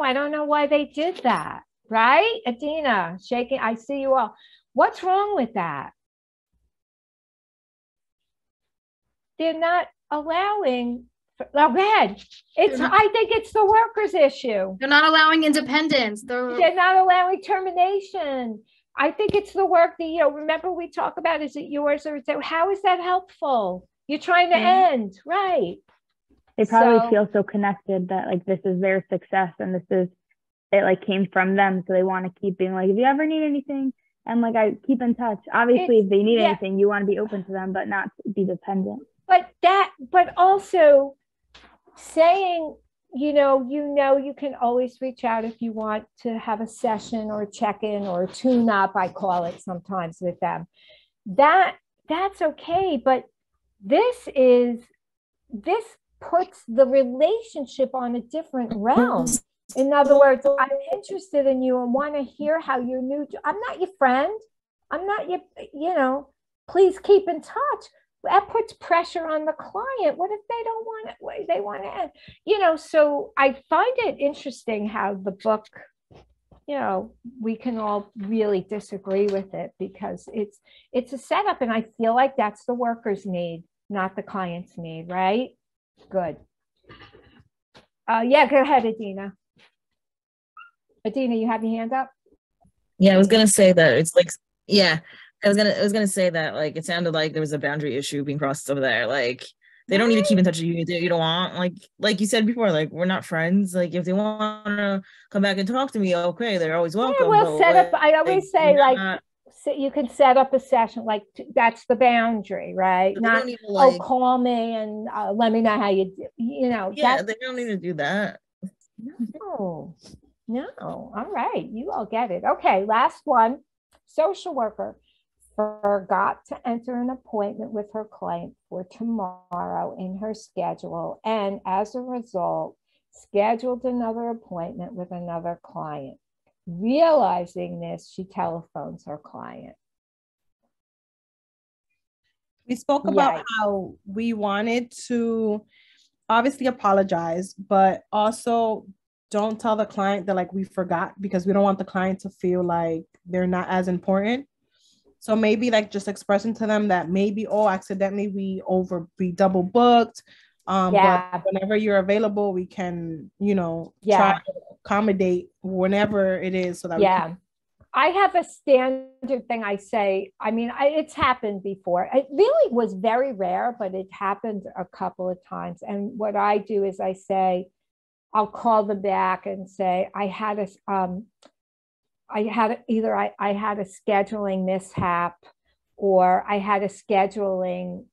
I don't know why they did that. Right? Adina, shaking. I see you all. What's wrong with that? They're not allowing. Oh, go ahead. I think it's the workers' issue. They're not allowing independence. They're not allowing termination. I think it's the work that, remember we talk about, is it yours or is it, how is that helpful? You're trying to end, right? They probably feel so connected that like this is their success and it like came from them. So they want to keep being like, if you ever need anything, and like I keep in touch. Obviously, if they need anything, you want to be open to them, but not be dependent. But also saying, you can always reach out if you want to have a session or a check-in or a tune-up, I call it sometimes with them. That's okay, but this puts the relationship on a different realm. In other words, I'm interested in you and want to hear how your I'm not your friend. I'm not your, please keep in touch. That puts pressure on the client. What if they don't want it? They want to end, so I find it interesting how the book, we can all really disagree with it because it's a setup. And I feel like that's the worker's need, not the client's need, right? Good. Yeah, go ahead, Adina. Adina, you have your hand up? Yeah, I was gonna say that it's like, yeah, I was gonna say that like it sounded like there was a boundary issue being crossed over there. Like they don't need to keep in touch with you. You don't want, like you said before, like we're not friends. Like if they want to come back and talk to me, okay, they're always welcome. Yeah, we'll set up. I always say you can set up a session, like that's the boundary, right? Not call me and let me know how you do. Yeah, they don't need to do that. No. All right, you all get it. Okay, last one. Social worker forgot to enter an appointment with her client for tomorrow in her schedule, and as a result, scheduled another appointment with another client. Realizing this, she telephones her client. We spoke about how we wanted to obviously apologize, but also don't tell the client that like we forgot, because we don't want the client to feel like they're not as important. So maybe like just expressing to them that maybe, accidentally we double booked. But whenever you're available, we can, try to accommodate whenever it is so that I have a standard thing I say. I mean, it's happened before. It really was very rare, but it happened a couple of times. And what I do is I say, I'll call them back and say, I had a scheduling mishap, or I had a scheduling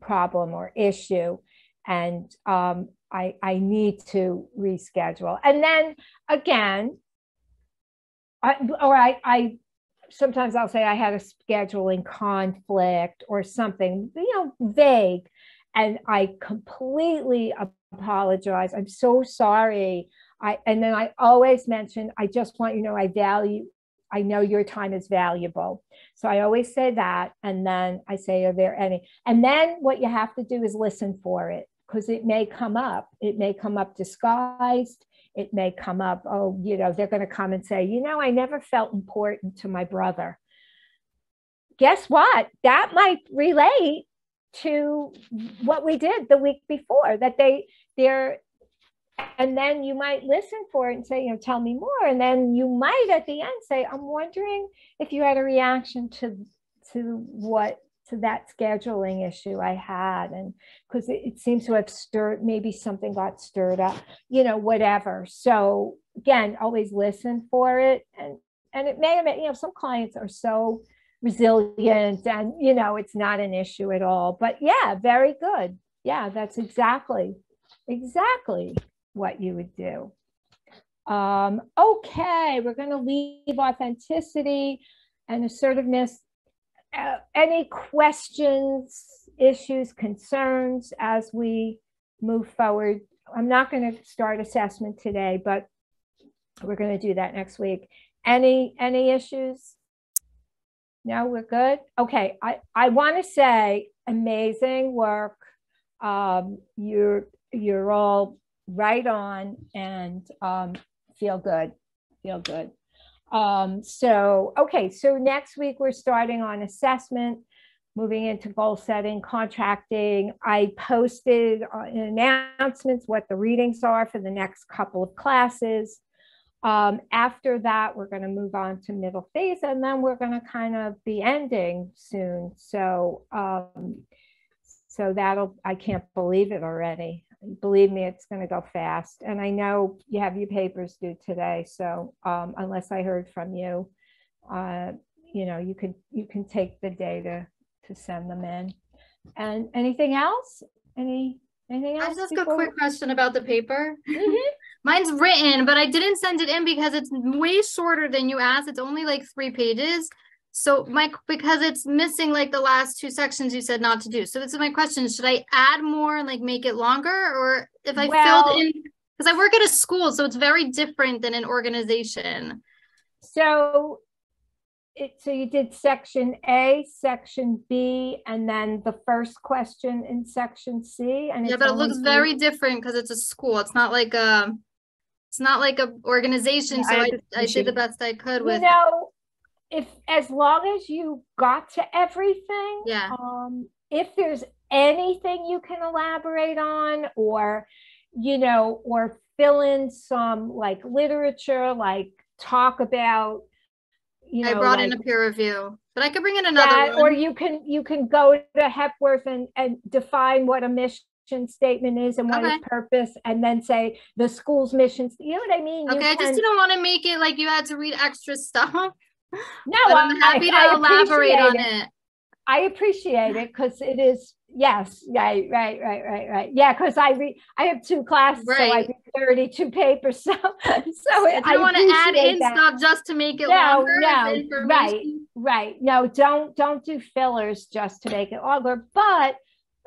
problem or issue, and I need to reschedule. And then again, I sometimes I'll say I had a scheduling conflict or something, vague, and I completely apologize. I'm so sorry. And then I always mention, I just want you to know I know your time is valuable. So I always say that. And then I say, are there any? And then what you have to do is listen for it, because it may come up. It may come up disguised. It may come up, they're going to come and say, I never felt important to my brother. Guess what? That might relate. to what we did the week before, that they're, and then you might listen for it and say, tell me more. And then you might at the end say, I'm wondering if you had a reaction to that scheduling issue I had. And because it seems to have stirred, maybe something got stirred up, whatever. So again, always listen for it. And it may, some clients are so resilient and, it's not an issue at all. But yeah, very good. Yeah, that's exactly what you would do. Okay, we're going to leave authenticity and assertiveness. Any questions, issues, concerns as we move forward? I'm not going to start assessment today, but we're going to do that next week. Any issues? No, we're good. Okay, I want to say amazing work. You're all right on, and feel good. So next week we're starting on assessment, moving into goal setting, contracting. I posted in announcements what the readings are for the next couple of classes. After that, we're going to move on to middle phase, and then we're going to kind of be ending soon. So I can't believe it already. Believe me, it's going to go fast. And I know you have your papers due today. So unless I heard from you, you can take the day to send them in. And anything else? Anything else? I just got a quick question about the paper. Mm-hmm. Mine's written, but I didn't send it in because it's way shorter than you asked. It's only like 3 pages. So because it's missing like the last 2 sections you said not to do. So this is my question. Should I add more and like make it longer? Or if I filled in, because I work at a school, so it's very different than an organization. So you did section A, section B, and then the first question in section C. And yeah, but it looks very different because it's a school. It's not like a organization. Yeah, so I did the best I could with. If as long as you got to everything, yeah. If there's anything you can elaborate on, or or fill in some like literature, like talk about, I brought in a peer review, but I could bring in another one. Or you can go to Hepworth and define what a mission statement is and what its purpose, and then say the school's mission. You know what I mean? Okay, I just didn't want to make it like you had to read extra stuff. No, I'm happy to elaborate on it. I appreciate it because it is, yes, right. Yeah, because I have 2 classes, so I read 32 papers. So I don't want to add in stuff just to make it longer. Right. No, don't do fillers just to make it longer. But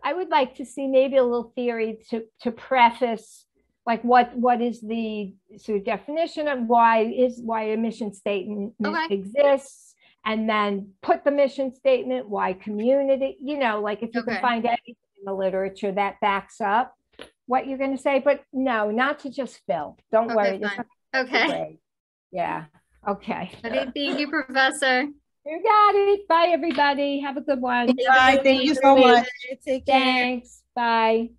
I would like to see maybe a little theory to preface, like what is the sort of definition of why a mission statement exists, and then put the mission statement, why community, like if you can find anything in the literature that backs up what you're going to say, but no, not to just fill. Don't worry. Okay. Yeah. Okay. Thank you, Professor. You got it. Bye, everybody. Have a good one. Bye. Thank you so much. Take care. Thanks. Bye.